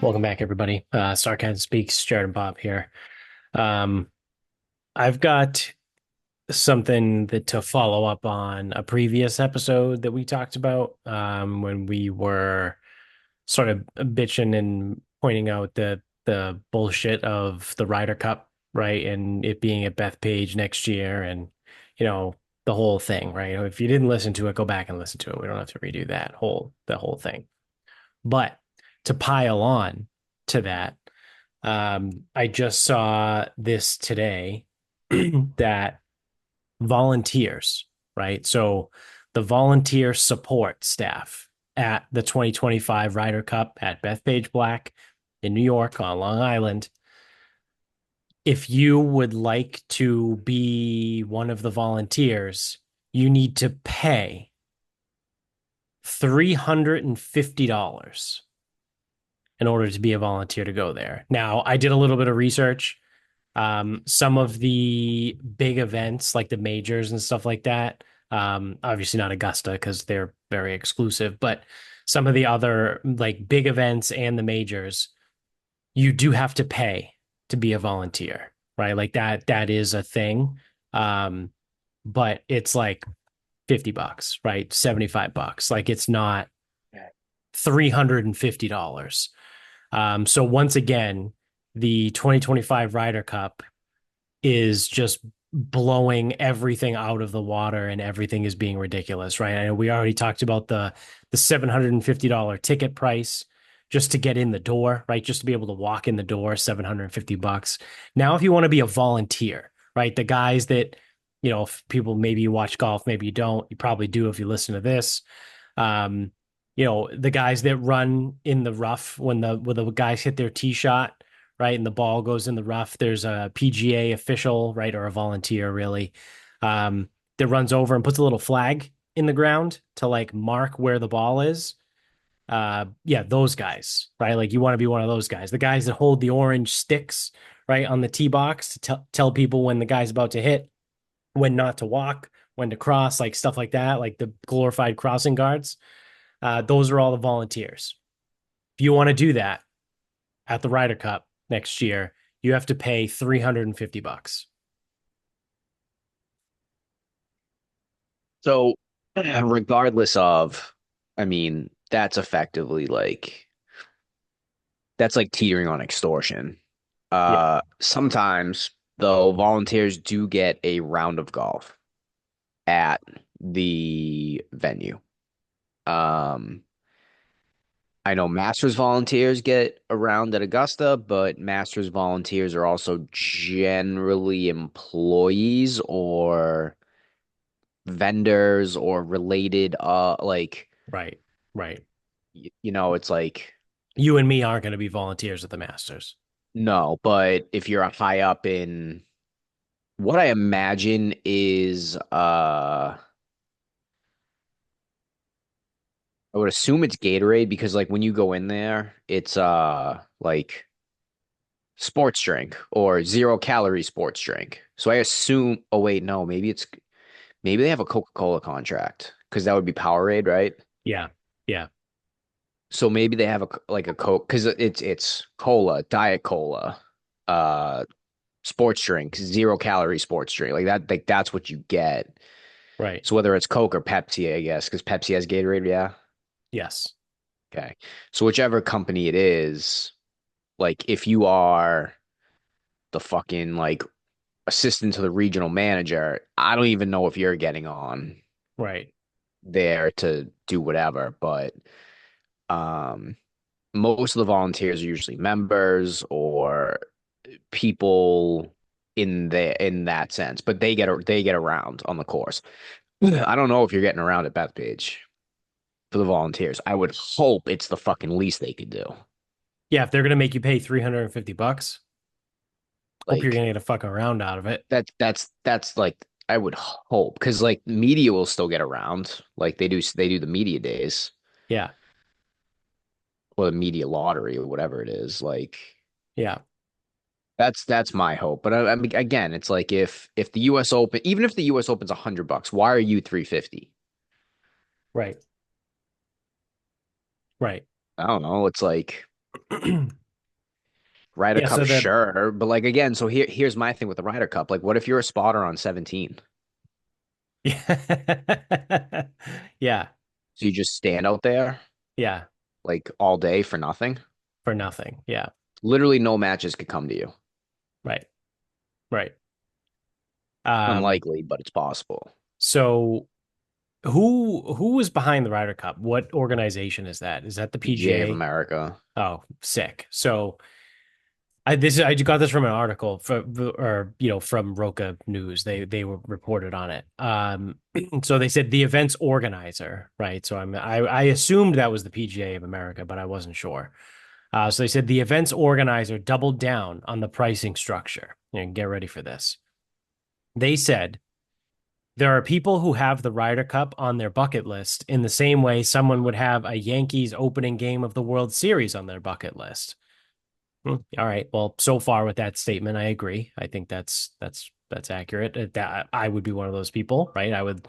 Welcome back, everybody. Sarcasm Speaks, Jared and Bob here. Um, I've got something that to follow up on a previous episode that we talked about when we were sort of bitching and pointing out the bullshit of the Ryder Cup, right? And it being at Bethpage next year and, you know, the whole thing, right? If you didn't listen to it, go back and listen to it. We don't have to redo the whole thing. But to pile on to that, I just saw this today that volunteers, right? So the volunteer support staff at the 2025 Ryder Cup at Bethpage Black in New York on Long Island, if you would like to be one of the volunteers, you need to pay $350 in order to be a volunteer to go there. Now, I did a little bit of research. Some of the big events, like the majors and stuff like that, obviously not Augusta because they're very exclusive, but some of the other like big events and the majors, you do have to pay to be a volunteer, right? Like that is a thing. Um, but it's like $50, right? $75. Like it's not $350. So once again, the 2025 Ryder Cup is just blowing everything out of the water and everything is being ridiculous, right? I know we already talked about the $750 ticket price just to get in the door, right? Just to be able to walk in the door, $750. Now, if you want to be a volunteer, right? The guys that, if people maybe you watch golf, maybe you don't, you probably do if you listen to this. Um, the guys that run in the rough when the guys hit their tee shot, right, and the ball goes in the rough, there's a PGA official, right, or a volunteer really, that runs over and puts a little flag in the ground to like mark where the ball is. Yeah, those guys, right? Like you want to be one of those guys, the guys that hold the orange sticks, right, on the tee box to tell people when the guy's about to hit, when not to walk, when to cross, like stuff like that, like the glorified crossing guards. Those are all the volunteers. If you want to do that at the Ryder Cup next year, you have to pay $350. So, regardless of, that's effectively that's like teetering on extortion. Yeah. Sometimes though, volunteers do get a round of golf at the venue. Um, I know Masters volunteers get a round at Augusta, but Masters volunteers are also generally employees or vendors or related, Right. Right. it's like You and me aren't going to be volunteers at the Masters. no, but if you're high up in what I imagine is I would assume it's Gatorade because like when you go in there, it's like sports drink or 0 calorie sports drink. So I assume oh wait, no, maybe they have a Coca-Cola contract because that would be Powerade, right? Yeah. Yeah. So maybe they have a Coke because it's cola, Diet Cola, uh sports drink, 0 calorie sports drink. Like that's what you get. Right. So whether it's Coke or Pepsi, I guess, because Pepsi has Gatorade, yeah. Yes. Okay. So whichever company it is, like if you are the fucking like assistant to the regional manager, I don't even know if you're getting on Right. there to do whatever, but um most of the volunteers are usually members or people in that sense, but they get around on the course. I don't know if you're getting around at Bethpage for the volunteers. I would hope it's the fucking least they could do. Yeah. If they're going to make you pay $350, hope you're going Like to get a fucking round out of it. that's like I would hope because like media will still get around. Like they do the media days Yeah. or the media lottery or whatever it is. Like Yeah. that's my hope. But I mean again, it's like if the US Open, even if the US Open's $100, why are you 350? Right. Right. I don't know. It's like. Ryder Yeah, Cup, so the sure, but like again, so here's my thing with the Ryder Cup. Like, what if you're a spotter on 17? yeah. Yeah, So you just stand out there yeah, like all day for nothing? for nothing. Yeah, Literally no matches could come to you. right, right. Um, Unlikely, but it's possible. so who was behind the Ryder Cup? What organization is that? Is that the PGA of PGA? America. Oh, sick. So I got this from an article from Roca News. They were reported on it. So they said the event's organizer, right? So I assumed that was the PGA of America, but I wasn't sure. So they said the event's organizer doubled down on the pricing structure. And get ready for this. They said there are people who have the Ryder Cup on their bucket list in the same way someone would have a Yankees opening game of the World Series on their bucket list. All right. Well, so far with that statement, I agree. I think that's accurate. That I would be one of those people, right? I would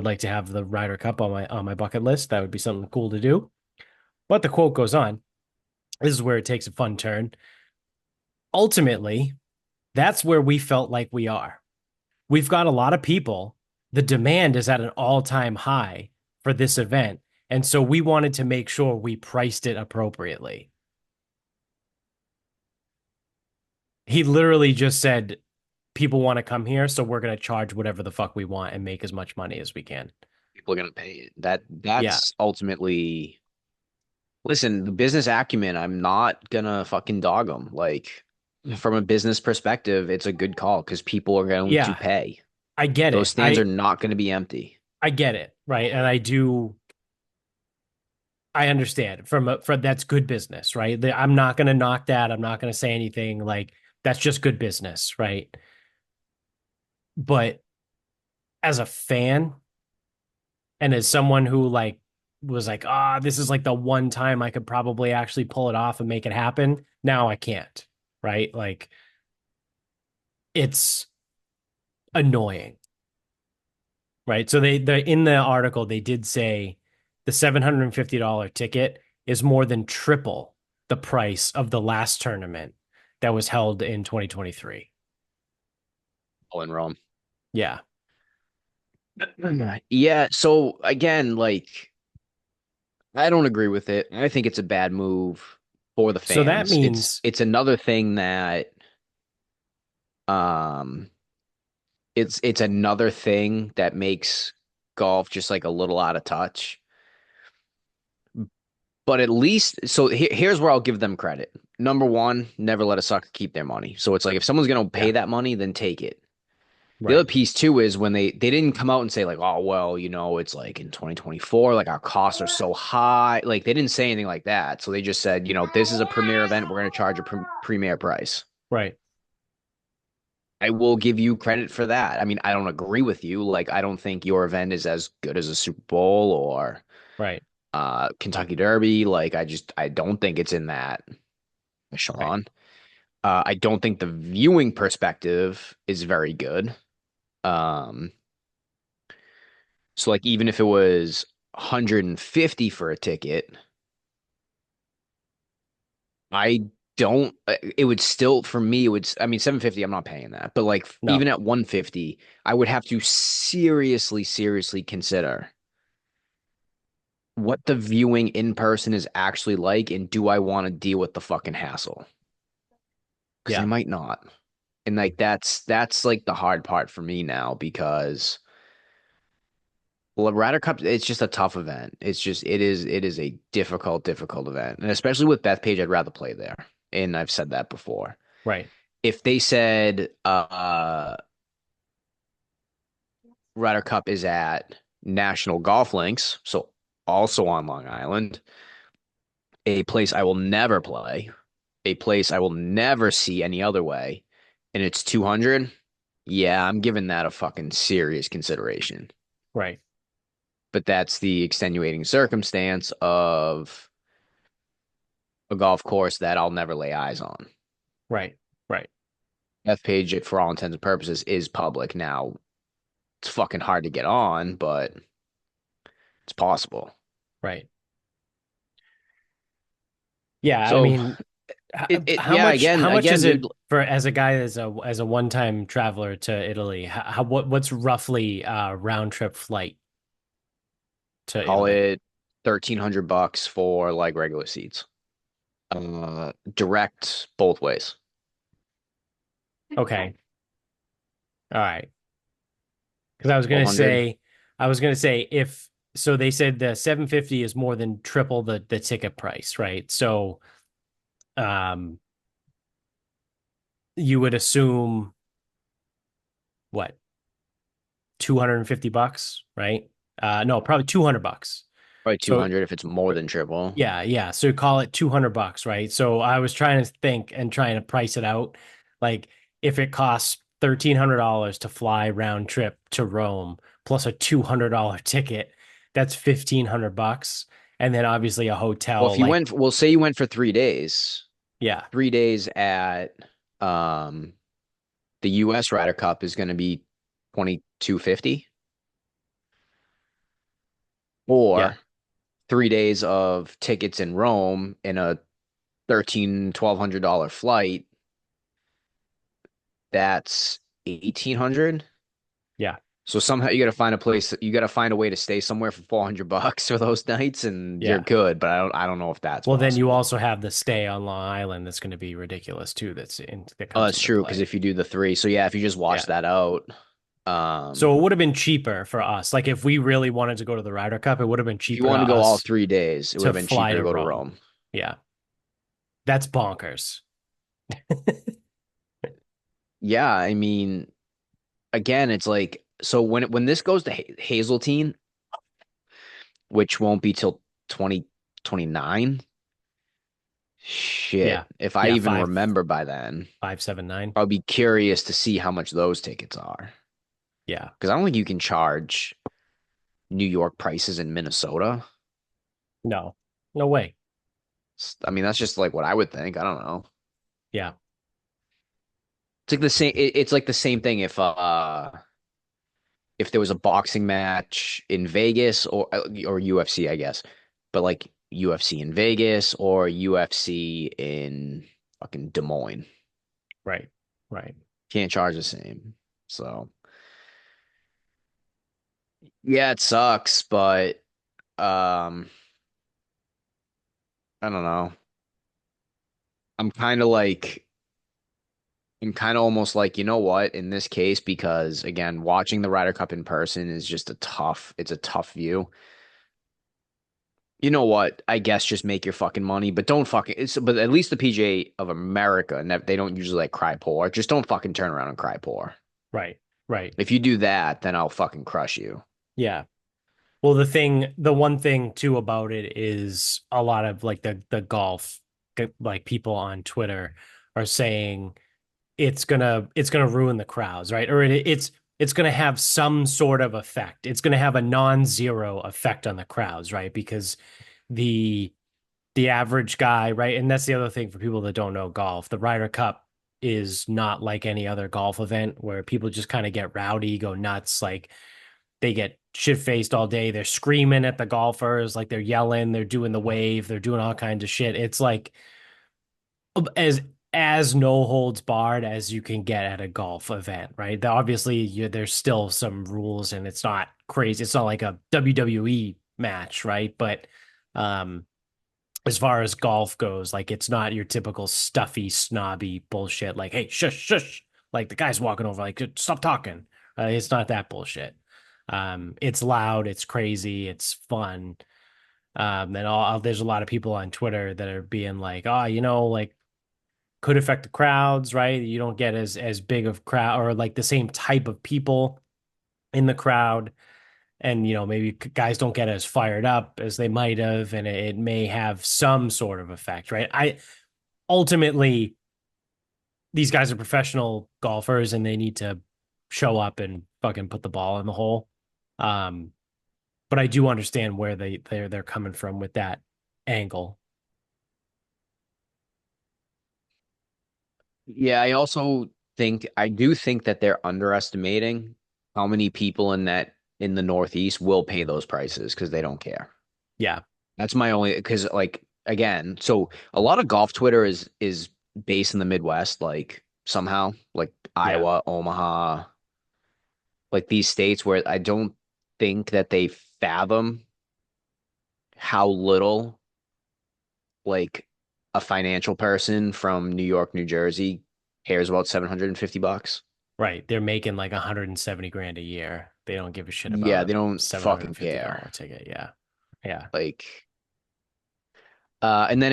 like to have the Ryder Cup on my bucket list. That would be something cool to do. But the quote goes on. This is where it takes a fun turn. Ultimately, that's where we felt like we are. We've got a lot of people. The demand is at an all-time high for this event. And so we wanted to make sure we priced it appropriately. He literally just said, people want to come here, so we're going to charge whatever the fuck we want and make as much money as we can. People are gonna pay it. Yeah. That's ultimately listen, the business acumen, I'm not gonna fucking dog them. Like from a business perspective, it's a good call because people are going to Yeah. pay. I get Those it. stands are not going to be empty. I get it. Right. And I understand from that's good business, right? I'm not going to knock that. I'm not going to say anything like that's just good business, right? But as a fan and as someone who was like, this is like the one time I could probably actually pull it off and make it happen. Now I can't, right? Like it's annoying, right? So they in the article they did say the $750 ticket is more than triple the price of the last tournament that was held in 2023. All in Rome. Yeah. Yeah. So again, like I don't agree with it. I think it's a bad move for the So that fans. means, It's another thing that um it's another thing that makes golf just like a little out of touch. But at least, so here's where I'll give them credit. Number one, never let a sucker keep their money. So it's like if someone's going to pay yeah, that money, then take it. The other right, piece too is when they didn't come out and say like, oh well, it's like in 2024, like our costs are so high. Like they didn't say anything like that. So they just said, this is a premier event. We're going to charge a premier price. right, I will give you credit for that. I mean, I don't agree with you. Like I don't think your event is as good as a Super Bowl or right, Kentucky Derby. Like I don't think it's in that right, echelon. I don't think the viewing perspective is very good. Um, so like even if it was 150 for a ticket, I don't it would still for me it would I mean 750 I'm not paying that. But like even no, at 150, I would have to seriously consider what the viewing in person is actually like and do I want to deal with the fucking hassle? Because I yeah, might not. And like that's like the hard part for me now because well, Ryder Cup, it's just a tough event. It is a difficult event. And especially with Bethpage, I'd rather play there. And I've said that before. right, If they said Ryder Cup is at National Golf Links, so also on Long Island, a place I will never play, a place I will never see any other way, and it's 200, yeah, I'm giving that a fucking serious consideration. right, But that's the extenuating circumstance of a golf course that I'll never lay eyes on. right, right, Bethpage, for all intents and purposes, is public. Now, it's fucking hard to get on, but it's possible. right. Yeah, I So mean, how yeah, much again, is dude, it for as a guy as a one-time traveler to Italy? What's roughly round trip flight to call Italy? it $1,300 for like regular seats. Direct both ways. Okay. All right. Because I was gonna say if so they said the 750 is more than triple the ticket price, right? So um you would assume what, $250, right? No, probably $200. Probably So 200 if it's more than triple. yeah, yeah. So call it $200, right? So I was trying to think and trying to price it out. Like if it costs $1,300 to fly round trip to Rome plus a $200 ticket, that's $1,500. And then obviously a Well, hotel, if you like, went, we'll say you went for 3 days, yeah, 3 days at um the US Ryder Cup is going to be 2250, yeah, or 3 days of tickets in Rome in a 1200 flight, that's 1800. yeah. So somehow you got to find a way to stay somewhere for $400 for those nights and you're Yeah. good, but I don't know if that's Well, then you possible. also have the stay on Long Island that's going to be ridiculous too. That Oh, comes that's into true because play. if you do the three, so yeah, if you just watch Yeah. that out, um, So it would have been cheaper for us. Like if we really wanted to go to the Ryder Cup, it would have been if you cheaper to wanted to go all us 3 days, it would to have been fly cheaper to to go to Rome. Rome. Yeah. That's bonkers. Yeah, I mean, again, it's like so when this goes to Hazeltine, which won't be till 2029. Yeah. Shit, if I Yeah. even remember by then, 579. I'll be curious to see how much those tickets are Yeah. because I don't think you can charge New York prices in Minnesota. No. No way. I mean, that's just like what I would think. I don't know. Yeah. It's like the same. It's like the same thing if there was a boxing match in Vegas or UFC, I guess, but like UFC in Vegas or UFC in fucking Des Moines, Right. Right. can't charge the same. So yeah, it sucks, but um, I don't know. I'm kind of like. I'm kind of almost like, you know what, in this case, because again, watching the Ryder Cup in person is just it's a tough view. You know what? I guess just make your fucking money, but don't fucking. But at least the PGA of America, and they don't usually like cry poor. Just don't fucking turn around and cry poor. Right. Right. If you do that, then I'll fucking crush you. Yeah. Well, the one thing too about it is a lot of like the golf, like people on Twitter are saying it's gonna ruin the crowds, right? Or it's gonna have some sort of effect. It's gonna have a non-zero effect on the crowds, right? Because the the average guy, right? And that's the other thing for people that don't know golf. The Ryder Cup is not like any other golf event where people just kind of get rowdy, go nuts, like they get shit faced all day. They're screaming at the golfers, like they're yelling, they're doing the wave, they're doing all kinds of shit. It's like as as no holds barred as you can get at a golf event, right? Obviously, there's still some rules, and it's not crazy. It's not like a WWE match, right? But um, as far as golf goes, like it's not your typical stuffy, snobby bullshit. Like, hey, shush, shush. Like the guy's walking over, like, stop talking. It's not that bullshit. It's loud, it's crazy, it's fun. And there's a lot of people on Twitter that are being like, oh, like could affect the crowds, right? You don't get as big of crowd or like the same type of people in the crowd, and maybe guys don't get as fired up as they might have, and it may have some sort of effect, right? I ultimately these guys are professional golfers and they need to show up and fucking put the ball in the hole. Um, but I do understand where they're coming from with that angle. Yeah, I do think that they're underestimating how many people in the Northeast will pay those prices because they don't care. Yeah, That's my only because like again, so a lot of golf Twitter is based in the Midwest, like somehow, like Yeah, Iowa, Omaha, like these states where I don't think that they fathom how little like a financial person from New York, New Jersey cares about 750 bucks. right. They're making like 170 grand a year. They don't give a shit about Yeah, a they don't fucking care. $750 ticket. Yeah. Yeah. Like, and then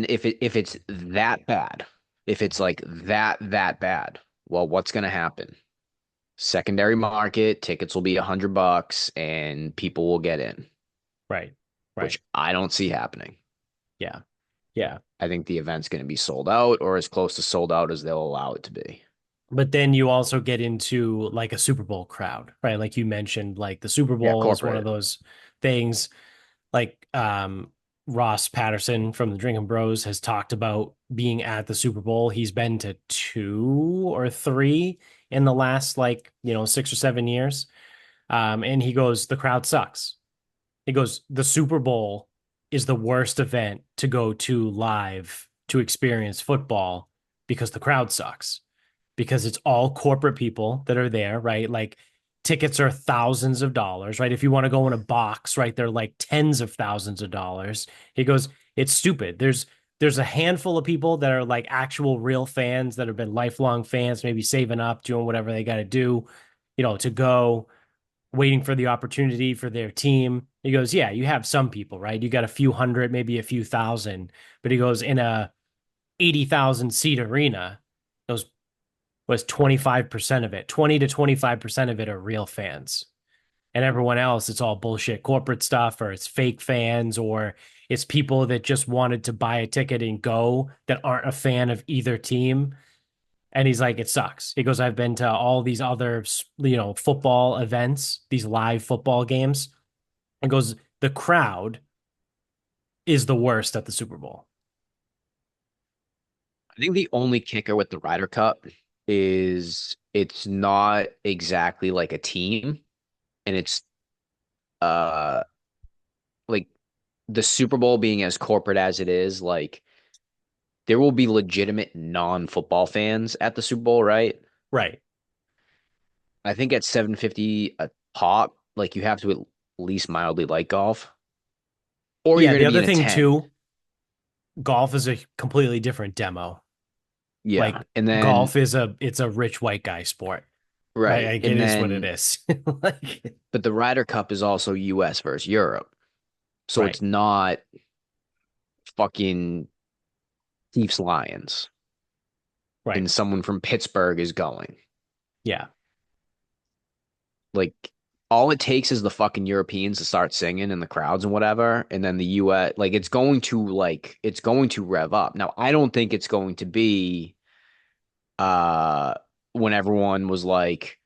if it's that bad, if it's like that bad, well, what's gonna happen? Secondary market, tickets will be $100 and people will get in, Right. Right. which I don't see happening. Yeah. Yeah. I think the event's going to be sold out or as close to sold out as they'll allow it to be. But then you also get into like a Super Bowl crowd, right? Like you mentioned, like the Super Yeah, Bowl is one of corporate. those things. Like Ross Patterson from the Drinking Bros has talked about being at the Super Bowl. He's been to two or three in the last 6 or 7 years. And he goes, the crowd sucks. He goes, the Super Bowl is the worst event to go to live to experience football because the crowd sucks. Because it's all corporate people that are there, right? Like tickets are thousands of dollars, right? If you want to go in a box, right, they're like tens of thousands of dollars. He goes, it's stupid. There's a handful of people that are like actual real fans that have been lifelong fans, maybe saving up, doing whatever they got to do, to go waiting for the opportunity for their team. He goes, yeah, you have some people, right? You got a few hundred, maybe a few thousand, but he goes in a 80,000 seat arena, those was 25% of it, 20 to 25% of it are real fans. And everyone else, it's all bullshit corporate stuff, or it's fake fans, or it's people that just wanted to buy a ticket and go that aren't a fan of either team. And he's like, it sucks. He goes, I've been to all these other, football events, these live football games. And goes, the crowd is the worst at the Super Bowl. I think the only kicker with the Ryder Cup is it's not exactly like a team and it's uh like the Super Bowl being as corporate as it is, like there will be legitimate non-football fans at the Super Bowl, right? Right. I think at 750 a pop, like you have to at least mildly like golf, or you're Yeah. going The to be other in a thing, tent. too, golf is a completely different demo. Yeah. Like And then, golf it's a rich white guy sport, right? right. Like it And is what it then, is. Like, but the Ryder Cup is also US versus Europe. So right. it's not fucking Chiefs Lions Right. and someone from Pittsburgh is going. Yeah. Like, all it takes is the fucking Europeans to start singing in the crowds and whatever. And then the US, it's going to rev up. Now, I don't think it's going to be, uh, when everyone was like,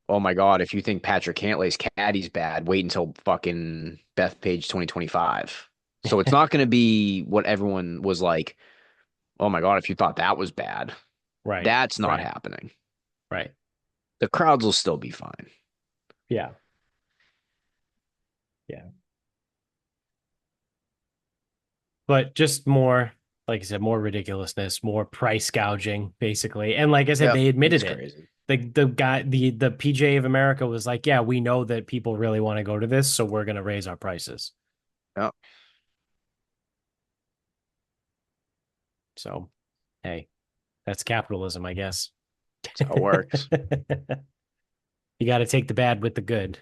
oh my God, if you think Patrick Cantlay's caddy's bad, wait until fucking Bethpage 2025. So it's not going to be what everyone was like, oh my God, if you thought that was bad. Right. That's not Right. happening. Right. The crowds will still be fine. Yeah. Yeah. But just more, like I said, more ridiculousness, more price gouging, basically. And like I said, Yep, they admitted it's it. crazy. The PJ of America was like, yeah, we know that people really want to go to this, so we're gonna raise our prices. Yep, So, hey, that's capitalism, I guess. that's how it works. You got to take the bad with the good.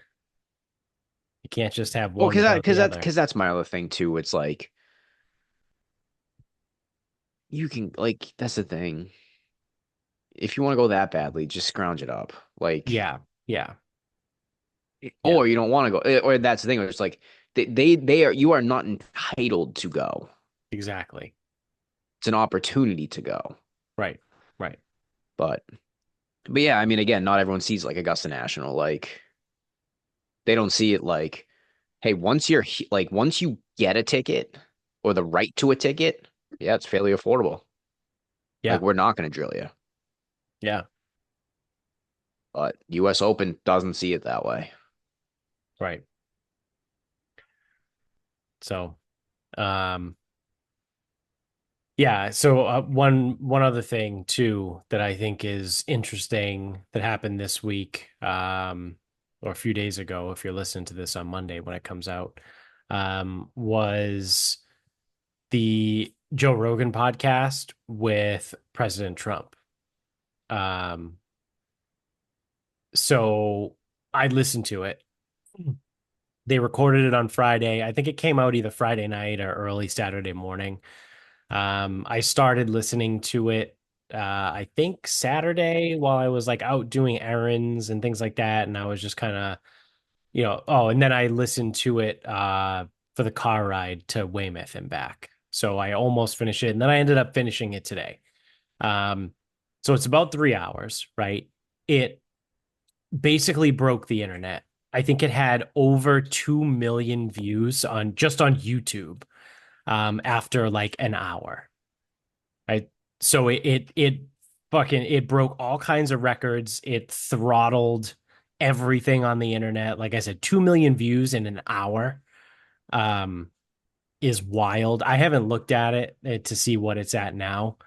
You can't just have Well, one without the other. because that's my other thing too. It's like you can like that's the thing. If you want to go that badly, just scrounge it up. Like, Yeah. Yeah. Yeah. or you don't want to go, or that's the thing. It's like they are you are not entitled to go. Exactly. It's an opportunity to go. Right. Right. But but yeah, I mean, again, not everyone sees like Augusta National. Like they don't see it like, hey, once you get a ticket or the right to a ticket, yeah, it's fairly affordable. Like Yeah. we're not going to drill you. Yeah. But US Open doesn't see it that way. Right. So, um, Yeah. So one other thing too that I think is interesting that happened this week, or a few days ago, if you're listening to this on Monday when it comes out, was the Joe Rogan podcast with President Trump. Um, so I listened to it. They recorded it on Friday. I think it came out either Friday night or early Saturday morning. I started listening to it, I think Saturday while I was like out doing errands and things like that. And I was just kind of, oh, and then I listened to it for the car ride to Weymouth and back. So I almost finished it. And then I ended up finishing it today. Um, so it's about 3 hours, right? It basically broke the internet. I think it had over 2 million views on just on YouTube after like an hour. Right. So it fucking it broke all kinds of records. It throttled everything on the internet. Like I said, 2 million views in an hour um is wild. I haven't looked at it to see what it's at now,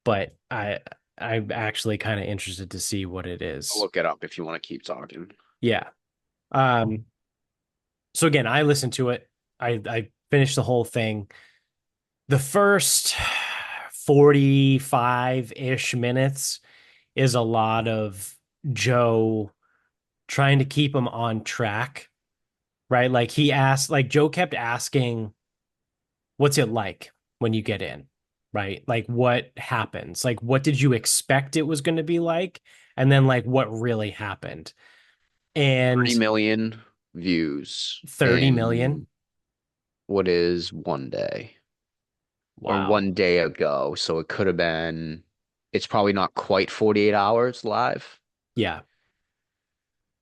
but I'm actually kind of interested to see what it I'll is. look it up if you want to keep talking. Yeah. Um so again, I listened to it. I finished the whole thing. The first 45-ish minutes is a lot of Joe trying to keep him on track, right? Like he asked, like Joe kept asking, what's it like when you get in, right? Like what happens? Like what did you expect it was going to be like? And then like what really happened? 30 And million views 30 million. in what is one day or Wow. one day ago. So it could have been, it's probably not quite 48 hours live. Yeah.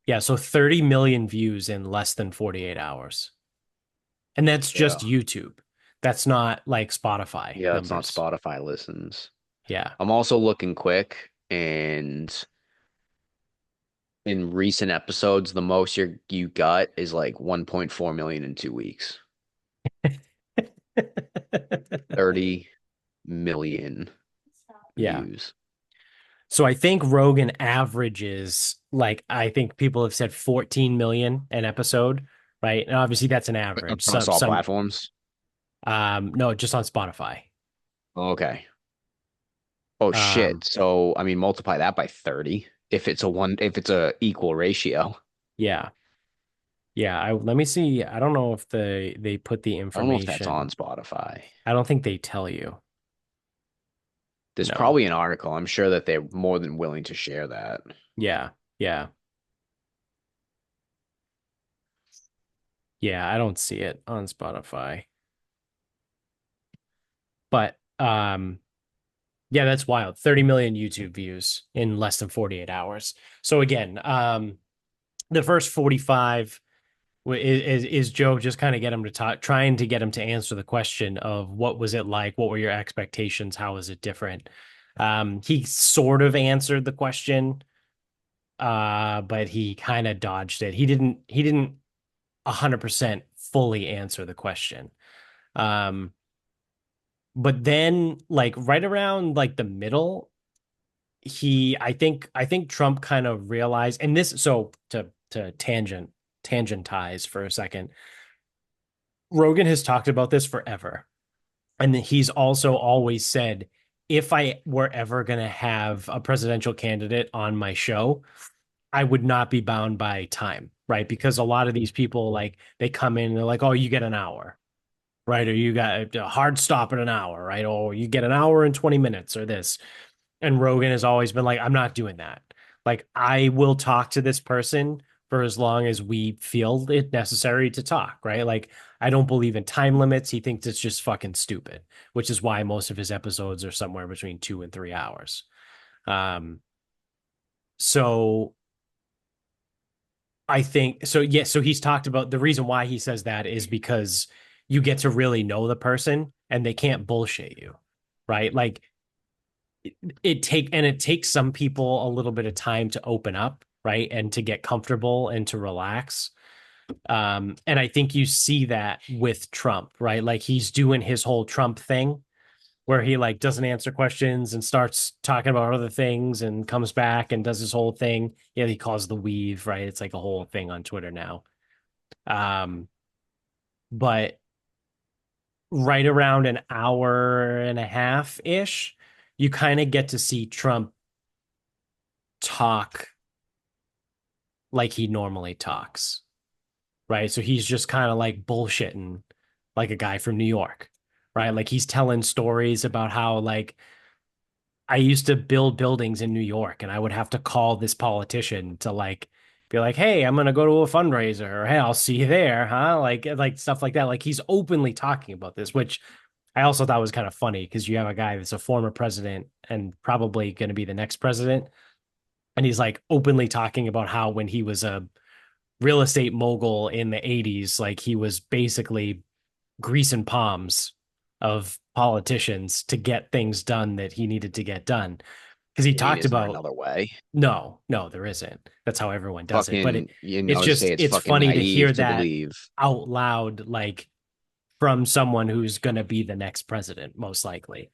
Yeah. So 30 million views in less than 48 hours. And that's Yeah. just YouTube. That's not like Spotify Yeah, it's not numbers. Spotify listens. Yeah. I'm also looking quick, and in recent episodes, the most you got is like 1.4 million in 2 weeks. 30 million Yeah. views. So I think Rogan averages like I think people have said 14 million an episode, right? And obviously that's an average. Across Some all some platforms. no, just on Spotify. Okay. Oh Um shit. So I mean multiply that by 30 if it's a equal ratio. yeah. Yeah, let me see. I don't know if they put the I don't know if that's information. on Spotify. I don't think they tell you. There's No. probably an article. I'm sure that they're more than willing to share that. Yeah. Yeah. Yeah, I don't see it on Spotify. But yeah, that's wild. 30 million YouTube views in less than 48 hours. So again, the first 45 is Joe just kind of get him to talk, trying to get him to answer the question of what was it like? What were your expectations? How was it different? He sort of answered the question, but he kind of dodged it. He didn't 100% fully answer the question. Um, but then like right around like the middle, I think Trump kind of realized, and this so to tangentize for a second. Rogan has talked about this forever. And he's also always said, if I were ever going to have a presidential candidate on my show, I would not be bound by time, right? Because a lot of these people, like, they come in and they're like, oh, you get an hour, right? Or you got a hard stop at an hour, right? Or you get an hour and 20 minutes or this. And Rogan has always been like, I'm not doing that. Like, I will talk to this person for as long as we feel it necessary to talk, right? Like, I don't believe in time limits. He thinks it's just fucking stupid, which is why most of his episodes are somewhere between 2 and 3 hours. Um, so I think so. Yeah. So he's talked about the reason why he says that is because you get to really know the person and they can't bullshit you, right? Like it takes some people a little bit of time to open up, right, and to get comfortable and to relax. And I think you see that with Trump, right? Like he's doing his whole Trump thing, where he like doesn't answer questions and starts talking about other things and comes back and does his whole thing. Yeah, he calls the weave, right? It's like a whole thing on Twitter now. Um, but right around an hour and a half ish, you kind of get to see Trump talk like he normally talks, right? So he's just kind of like bullshitting like a guy from New York, right? Like he's telling stories about how like I used to build buildings in New York and I would have to call this politician to like be like, "Hey, I'm going to go to a fundraiser," or "Hey, I'll see you there," huh? Like stuff like that. Like he's openly talking about this, which I also thought was kind of funny because you have a guy that's a former president and probably going to be the next president, and he's like openly talking about how when he was a real estate mogul in the 80s, like he was basically greasing palms of politicians to get things done that he needed to get done. Because he I mean, talked is there about, another way? no, there isn't. That's how everyone does it. But Fucking, you it's know, say just, it's it's fucking funny to hear naive to that believe. out loud, like from someone who's going to be the next president, most likely.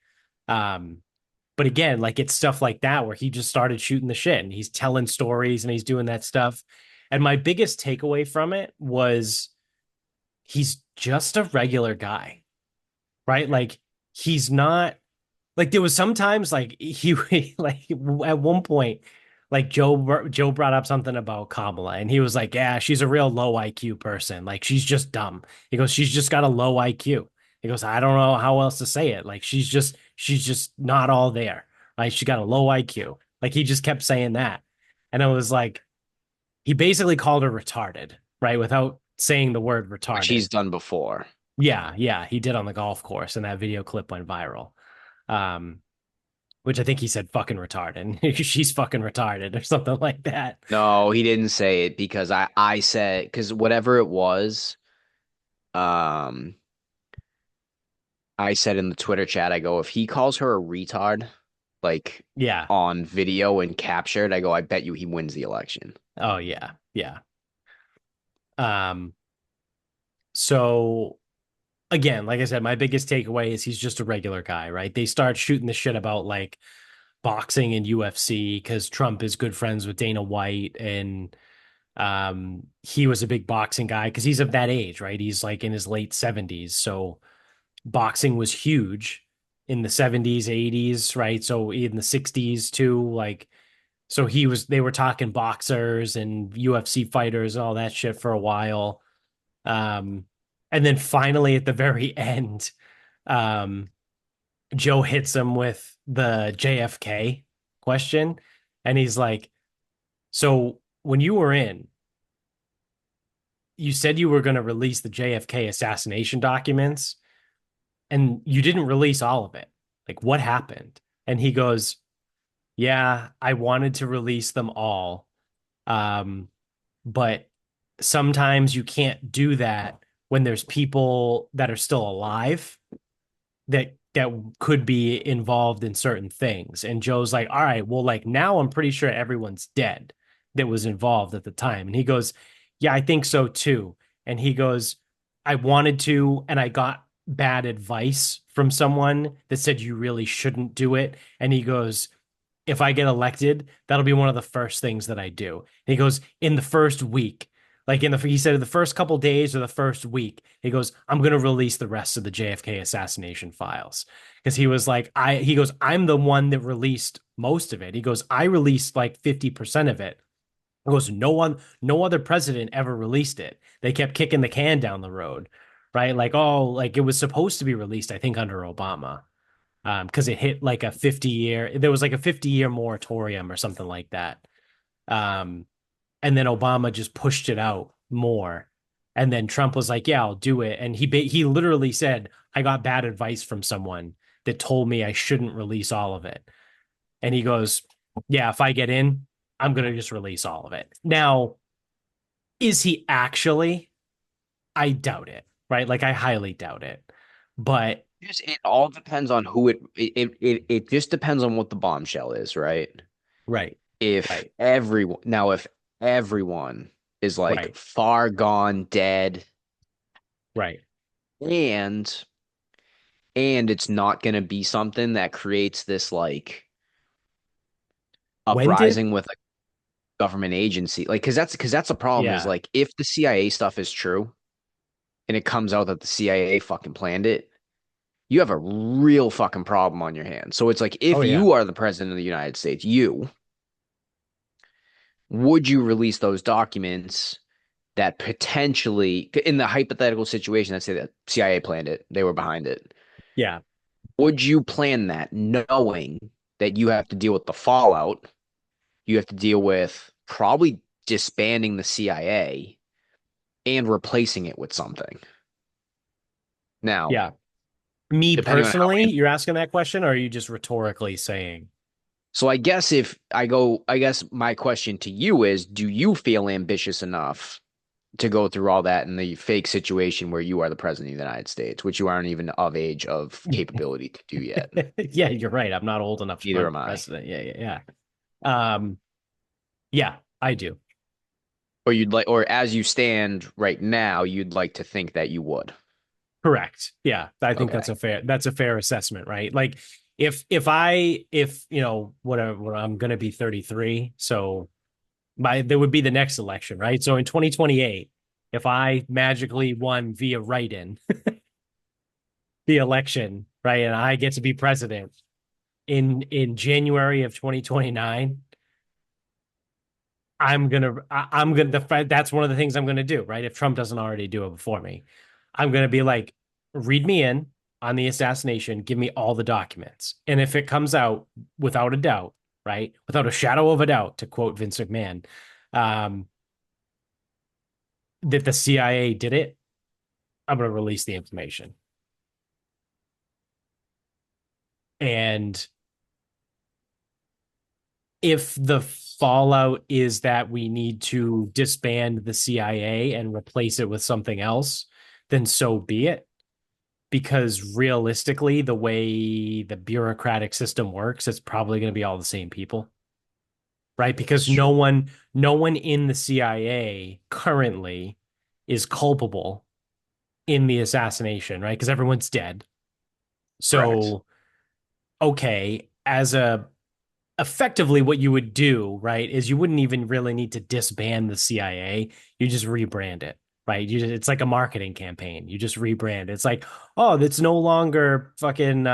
Um, but again, like it's stuff like that where he just started shooting the shit and he's telling stories and he's doing that stuff. And my biggest takeaway from it was he's just a regular guy, right? Like he's not like there was sometimes like he like at one point like Joe brought up something about Kamala and he was like, "Yeah, she's a real low IQ person. Like she's just dumb." He goes, "She's just got a low IQ." He goes, "I don't know how else to say it. Like she's just not all there. Like she got a low IQ." Like he just kept saying that. And it was like he basically called her retarded, right? Without saying the word Which retarded. he's done before. Yeah, he did on the golf course, and that video clip went viral. Um, which I think he said fucking retarded. She's fucking retarded or something like that. No, he didn't say it because I said because whatever it was, um, I said in the Twitter chat, I go, if he calls her a retard, like Yeah. on video and captured, I go, I bet you he wins the election. Oh yeah. Yeah. Um, so again, like I said, my biggest takeaway is he's just a regular guy, right? They start shooting the shit about like boxing and UFC because Trump is good friends with Dana White and he was a big boxing guy because he's of that age, right? He's like in his late 70s. So boxing was huge in the 70s, 80s, right? So in the 60s too, like so they were talking boxers and UFC fighters and all that shit for a while. Um and then finally at the very end, um Joe hits him with the JFK question and he's like, "So when you were in, you said you were going to release the JFK assassination documents and you didn't release all of it. Like, what happened?" And he goes, "Yeah, I wanted to release them all. Um, but sometimes you can't do that when there's people that are still alive that could be involved in certain things." And Joe's like, "All right, well, like now I'm pretty sure everyone's dead that was involved at the time." And he goes, "Yeah, I think so too." And he goes, "I wanted to, and I got bad advice from someone that said you really shouldn't do it." And he goes, "If I get elected, that'll be one of the first things that I do." And he goes, "In the first week, like he said, the first couple days or the first week, he goes, I'm going to release the rest of the JFK assassination files." Because he was like, he goes, "I'm the one that released most of it." He goes, "I released like 50% of it." He goes, no other president ever released it. They kept kicking the can down the road, right? Like, oh, like it was supposed to be released, I think, under Obama because it hit like a 50-year, there was like a 50-year moratorium or something like that. Um, and then Obama just pushed it out more. And then Trump was like, "Yeah, I'll do it." And he literally said, "I got bad advice from someone that told me I shouldn't release all of it." And he goes, "Yeah, if I get in, I'm going to just release all of it." Now, is he actually? I doubt it, right? Like I highly doubt it. But It all depends on who it just depends on what the bombshell is, right? right, If right, everyone now if everyone is like right, far gone dead right, and and it's not going to be something that creates this like When did, uprising with a government agency. Like, because that's a problem is yeah. like if the CIA stuff is true and it comes out that the CIA fucking planned it, you have a real fucking problem on your hands. So it's like Oh, if yeah. you are the president of the United States, you would you release those documents that potentially, in the hypothetical situation, let's say that CIA planned it, they were behind it. Yeah. Would you plan that knowing that you have to deal with the fallout? You have to deal with probably disbanding the CIA and replacing it with something. Now, Yeah. Me depending on how personally, you're asking that question, or are you just rhetorically saying? so I guess if I go, I guess my question to you is, do you feel ambitious enough to go through all that in the fake situation where you are the president of the United States, which you aren't even of age of capability to do yet? Yeah, you're right. I'm not old enough to Neither run am for I. president. Yeah, yeah, yeah. Yeah, I do. Or you'd like, or as you stand right now, you'd like to think that you would. Correct. Yeah, I think Okay. that's a fair assessment, right? Like if whatever when I'm gonna be 33, so there would be the next election, right? So in 2028, if I magically won via write-in the election, right, and I get to be president in January of 2029, I'm gonna that's one of the things I'm gonna do, right? If Trump doesn't already do it before me, I'm gonna be like, read me in on the assassination, give me all the documents. And if it comes out without a doubt, right? Without a shadow of a doubt, to quote Vince McMahon, um, that the CIA did it, I'm gonna release the information. And if the fallout is that we need to disband the CIA and replace it with something else, then so be it. Because realistically, the way the bureaucratic system works, it's probably going to be all the same people, right? It's Because true. no one in the CIA currently is culpable in the assassination, right? Because everyone's dead. Correct. So, okay, as a effectively what you would do, right, is you wouldn't even really need to disband the CIA. You just rebrand it, right? It's like a marketing campaign. You just rebrand. It's like, oh, it's no longer fucking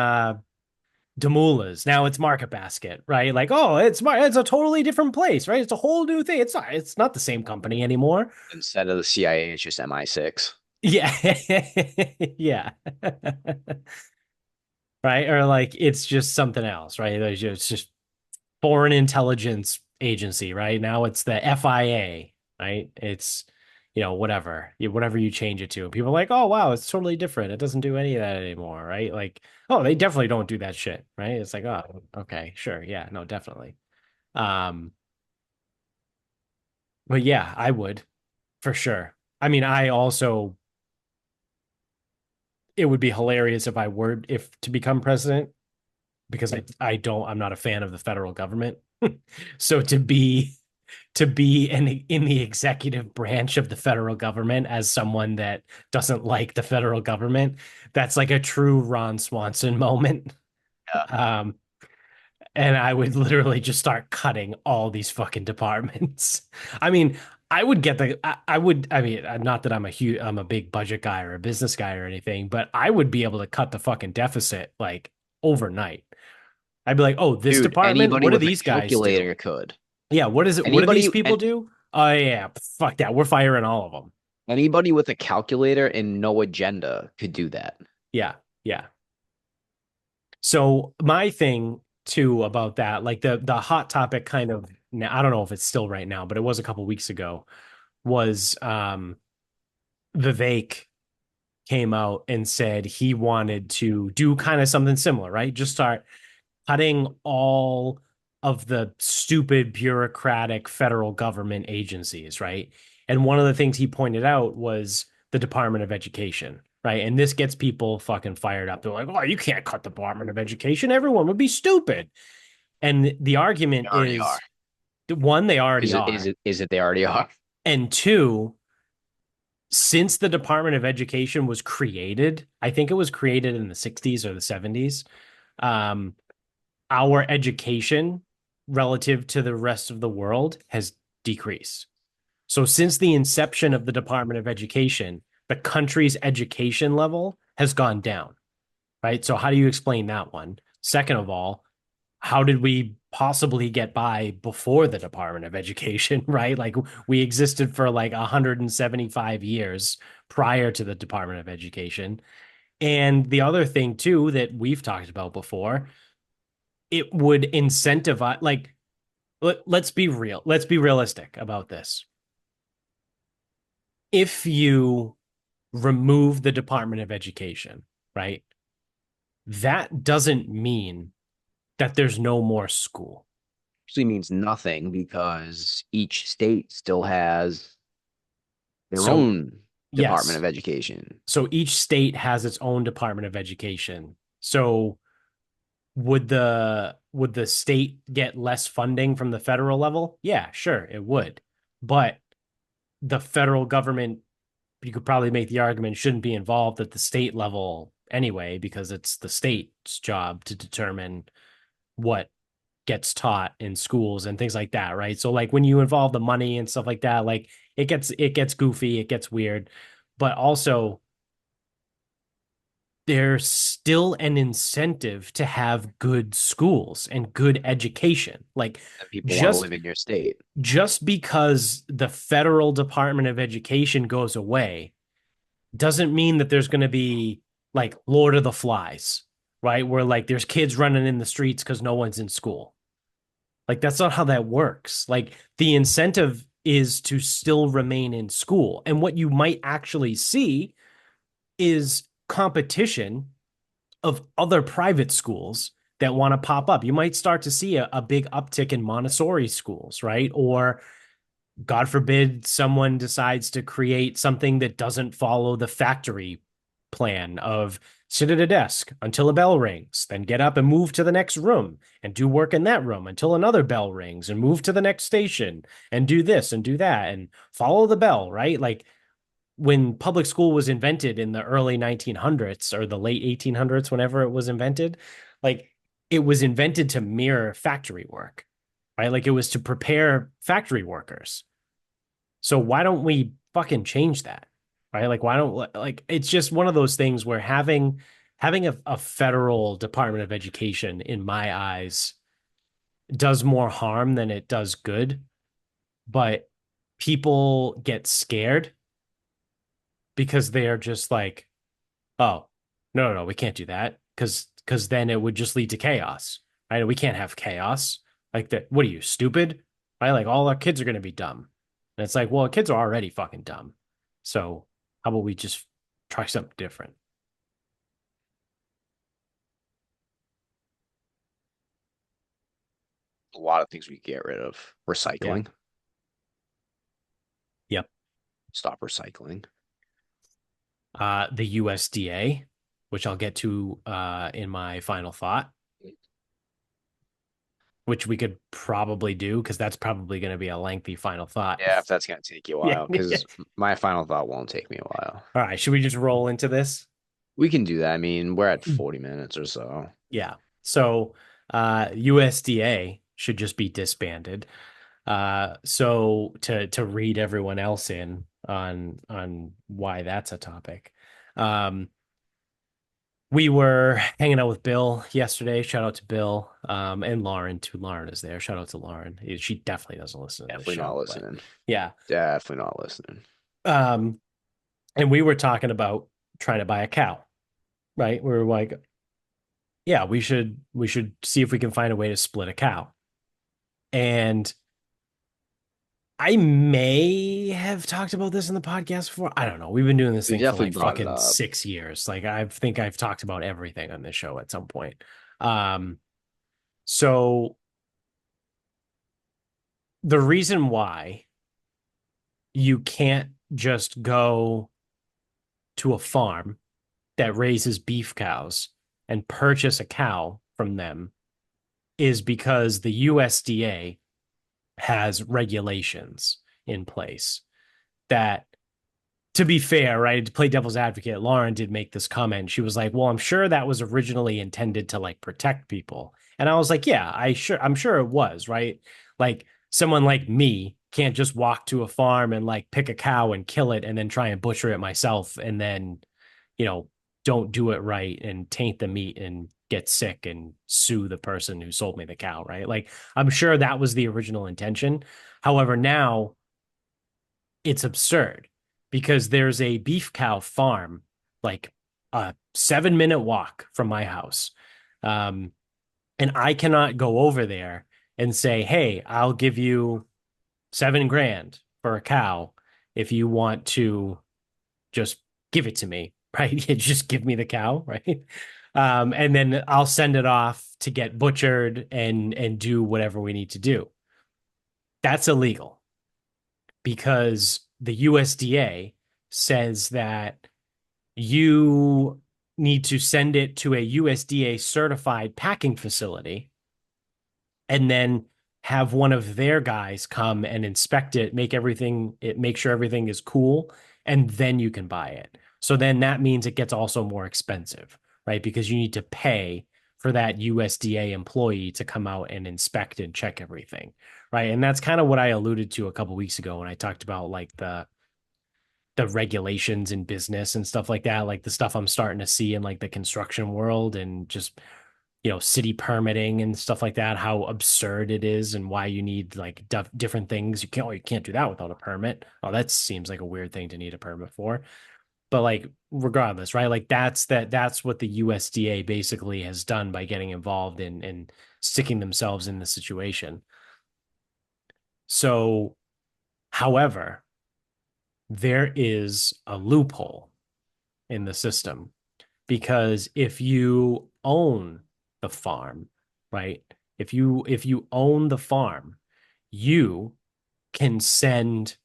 Demoulas. Now it's Market Basket, right? Like, oh, it's a totally different place, right? It's a whole new thing. It's not the same company anymore. Instead of the CIA, it's just MI6. Yeah. Yeah. Right? Or like it's just something else, right? It's just foreign intelligence agency, right? Now it's the FIA, right? It's whatever whatever you change it to, and people are like, oh wow, it's totally different. It doesn't do any of that anymore, right? Like, oh, they definitely don't do that shit, right? It's like, oh, okay, sure, yeah, no, definitely. Um, but yeah, I would for sure. I mean, I also it would be hilarious if I were if to become president because I'm not a fan of the federal government. So to be in the executive branch of the federal government as someone that doesn't like the federal government, that's like a true Ron Swanson moment. Yeah. Um, and I would literally just start cutting all these fucking departments. I mean, I would get I would, I mean, not that I'm a big budget guy or a business guy or anything, but I would be able to cut the fucking deficit like overnight. I'd be like, oh, this Dude, department, anybody what do with a these guys do? calculator could. Yeah, what is it? What do these Anybody people and do? Oh yeah, fuck that. We're firing all of them. anybody with a calculator and no agenda could do that. Yeah, yeah. So my thing too about that, like the hot topic kind of now, I don't know if it's still right now, but it was a couple weeks ago, was Vivek came out and said he wanted to do kind of something similar, right? Just start cutting all of the stupid bureaucratic federal government agencies, right? And one of the things he pointed out was the Department of Education, right? And this gets people fucking fired up. They're like, "Oh, you can't cut the Department of Education. Everyone would be stupid." And the They argument already are. is one, they already Is it is are, it is it they already are? and two, since the Department of Education was created, I think it was created in the 60s or the 70s, um, our education relative to the rest of the world has decreased. So since the inception of the Department of Education, the country's education level has gone down, right? So how do you explain that one? Second of all, how did we possibly get by before the Department of Education, right? Like we existed for like 175 years prior to the Department of Education. And the other thing too that we've talked about before, it would incentivize like let's be real. Let's be realistic about this. If you remove the Department of Education, right? That doesn't mean that there's no more school. Actually means nothing because each state still has their So, own Department yes. of Education. So each state has its own Department of Education. So would the state get less funding from the federal level? Yeah, sure, it would. But the federal government, you could probably make the argument, shouldn't be involved at the state level anyway, because it's the state's job to determine what gets taught in schools and things like that, right? So like when you involve the money and stuff like that, like it gets goofy, it gets weird, but also there's still an incentive to have good schools and good education. Like And people want to just live in your state. just because the federal Department of Education goes away doesn't mean that there's going to be like Lord of the Flies, right? Where like there's kids running in the streets because no one's in school. Like that's not how that works. Like the incentive is to still remain in school. And what you might actually see is competition of other private schools that want to pop up. You might start to see a big uptick in Montessori schools, right? Or God forbid someone decides to create something that doesn't follow the factory plan of sit at a desk until a bell rings, then get up and move to the next room and do work in that room until another bell rings and move to the next station and do this and do that and follow the bell, right? Like when public school was invented in the early 1900s or the late 1800s, whenever it was invented, like it was invented to mirror factory work, right? Like it was to prepare factory workers. So why don't we fucking change that? Right? Like why don't like it's just one of those things where having a federal Department of Education in my eyes does more harm than it does good, but people get scared because they are just like, oh, no, we can't do that because then it would just lead to chaos. Right? We can't have chaos. Like that, what are you, stupid? Right? Like all our kids are gonna be dumb. And it's like, well, kids are already fucking dumb. So how about we just try something different? A lot of things we get rid of. Yeah. Recycling. Yep. Stop recycling. The USDA, which I'll get to in my final thought, which we could probably do because that's probably going to be a lengthy final thought. Yeah, if that's gonna take you a Yeah. while, because my final thought won't take me a while. All right. Should we just roll into this? We can do that. I mean, we're at 40 minutes or so. Yeah. So USDA should just be disbanded. So to read everyone else in on why that's a topic. Um, we were hanging out with Bill yesterday. Shout out to Bill. And Lauren too. Lauren is there. Shout out to Lauren. She definitely doesn't listen to this Definitely not show, but listening. yeah. Definitely not listening. Um, and we were talking about trying to buy a cow, right? We were like, yeah, we should see if we can find a way to split a cow. And I may have talked about this in the podcast before. I don't know. We've been doing this We thing for definitely like brought it fucking up. 6 years. Like I think I've talked about everything on this show at some point. Um, so the reason why you can't just go to a farm that raises beef cows and purchase a cow from them is because the USDA has regulations in place that to be fair, right, to play devil's advocate, Lauren did make this comment. She was like, "Well, I'm sure that was originally intended to like protect people." And I was like, "Yeah, I'm sure it was, right? Like someone like me can't just walk to a farm and like pick a cow and kill it and then try and butcher it myself and then, you know, don't do it right and taint the meat and get sick and sue the person who sold me the cow, right? Like I'm sure that was the original intention. However, now it's absurd because there's a beef cow farm like a 7 minute walk from my house. Um, and I cannot go over there and say, hey, I'll give you 7 grand for a cow if you want to just give it to me, right? You just give me the cow, right? And then I'll send it off to get butchered and do whatever we need to do. That's illegal because the USDA says that you need to send it to a USDA certified packing facility and then have one of their guys come and inspect it, make sure everything is cool, and then you can buy it. So then that means it gets also more expensive, right? Because you need to pay for that USDA employee to come out and inspect and check everything, right? And that's kind of what I alluded to a couple weeks ago when I talked about like the regulations in business and stuff like that, like the stuff I'm starting to see in like the construction world and just city permitting and stuff like that, how absurd it is and why you need like different things. You can't do that without a permit. Oh, that seems like a weird thing to need a permit for. But like regardless, right? Like that's what the USDA basically has done by getting involved in sticking themselves in the situation. So, however, there is a loophole in the system because if you own the farm, right? If you own the farm, you can send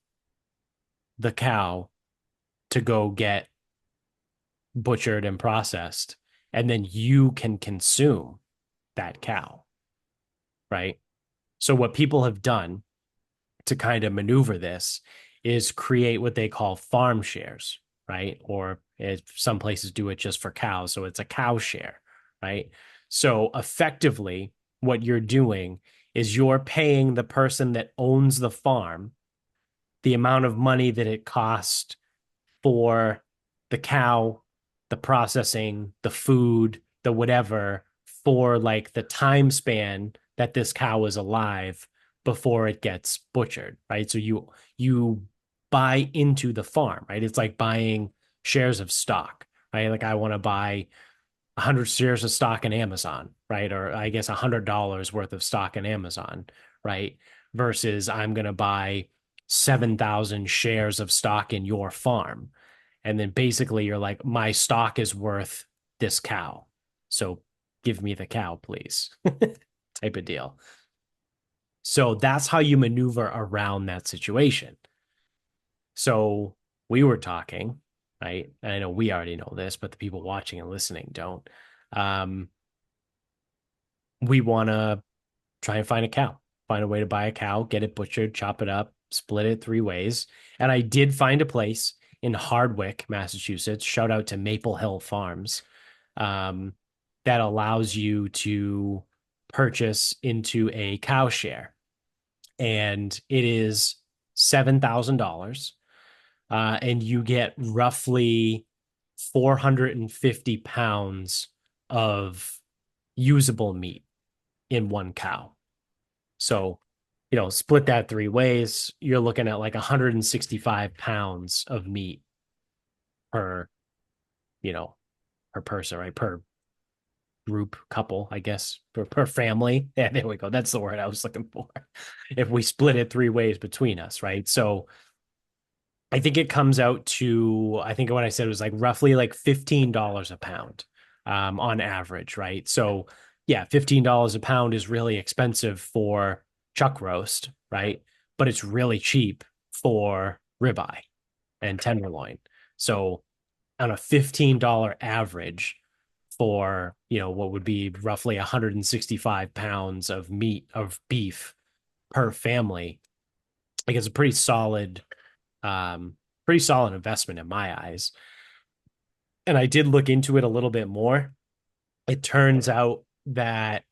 the cow to go get butchered and processed, and then you can consume that cow, right? So what people have done to kind of maneuver this is create what they call farm shares, right? Or some places do it just for cows. So it's a cow share, right? So effectively, what you're doing is you're paying the person that owns the farm the amount of money that it costs for the cow, the processing, the food, the whatever, for like the time span that this cow is alive before it gets butchered, right? So you buy into the farm, right? It's like buying shares of stock, right? Like I want to buy 100 shares of stock in Amazon, right? Or I guess $100 worth of stock in Amazon, right? Versus I'm going to buy 7,000 shares of stock in your farm. And then basically you're like, my stock is worth this cow. So give me the cow, please, type of deal. So that's how you maneuver around that situation. So we were talking, right? And I know we already know this, but the people watching and listening don't. Um, we want to try and find a cow, find a way to buy a cow, get it butchered, chop it up, split it 3 ways. And I did find a place in Hardwick, Massachusetts. Shout out to Maple Hill Farms, um, that allows you to purchase into a cow share. And it is $7,000. And you get roughly 450 pounds of usable meat in one cow. So, split that 3 ways, you're looking at like 165 pounds of meat per, you know, per person, right? Per group, couple, I guess, per family. Yeah, there we go. That's the word I was looking for. If we split it 3 ways between us, right? So I think it comes out to, I think what I said was like roughly like $15 a pound, on average, right? So yeah, $15 a pound is really expensive for chuck roast, right? But it's really cheap for ribeye and tenderloin. So on a $15 average for, what would be roughly 165 pounds of meat of beef per family, like it's a pretty pretty solid investment in my eyes. And I did look into it a little bit more. It turns out that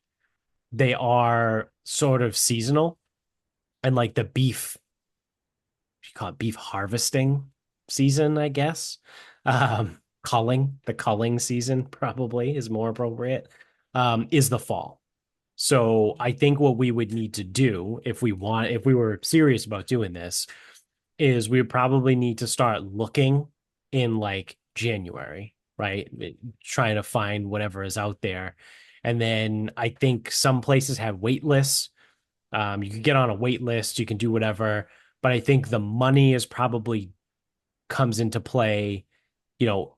they are sort of seasonal, and like the beef, you call it beef harvesting season, I guess. The culling season probably is more appropriate, is the fall. So I think what we would need to do if we were serious about doing this, is we would probably need to start looking in like January, right? Trying to find whatever is out there. And then I think some places have wait lists. You can get on a wait list, you can do whatever, but I think the money is probably comes into play, you know,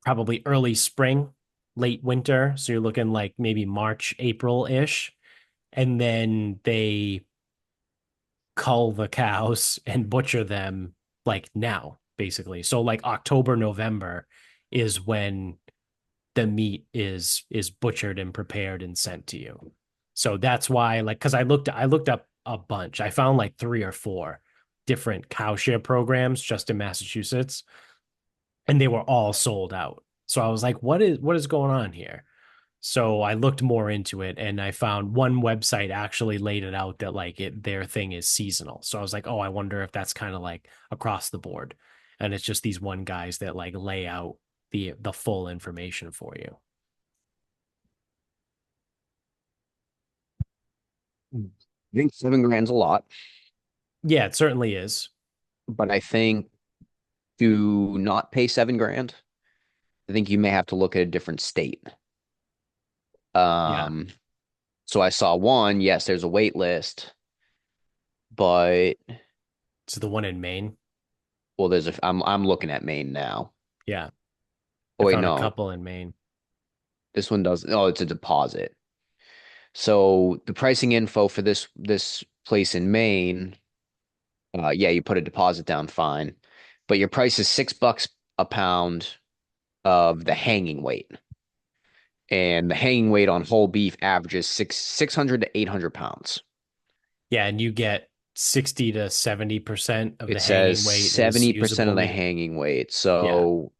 probably early spring, late winter. So you're looking like maybe March, April-ish. And then they cull the cows and butcher them like now, basically. So like October, November is when the meat is butchered and prepared and sent to you. So that's why, like, because I looked up a bunch. I found like three or four different cow share programs just in Massachusetts, and they were all sold out. So I was like, what is going on here? So I looked more into it, and I found one website actually laid it out that like their thing is seasonal. So I was like, oh, I wonder if that's kind of like across the board. And it's just these one guys that like lay out the full information for you. I think 7 grand's a lot, Yeah, it certainly is. but I think to not pay 7 grand, I think you may have to look at a different state. Yeah. Um, so I saw one, yes, there's a wait list, but It's the one in Maine. well, I'm looking at Maine now. Yeah. Oh I wait, found a no, couple in Maine. this one doesn't. Oh, it's a deposit. So the pricing info for this place in Maine, yeah, you put a deposit down, fine, but your price is $6 a pound of the hanging weight, and the hanging weight on whole beef averages 600 to 800 pounds. Yeah, and you get 60 to 70% of It the says hanging weight is 70% usable of the meat. hanging weight. Yeah. So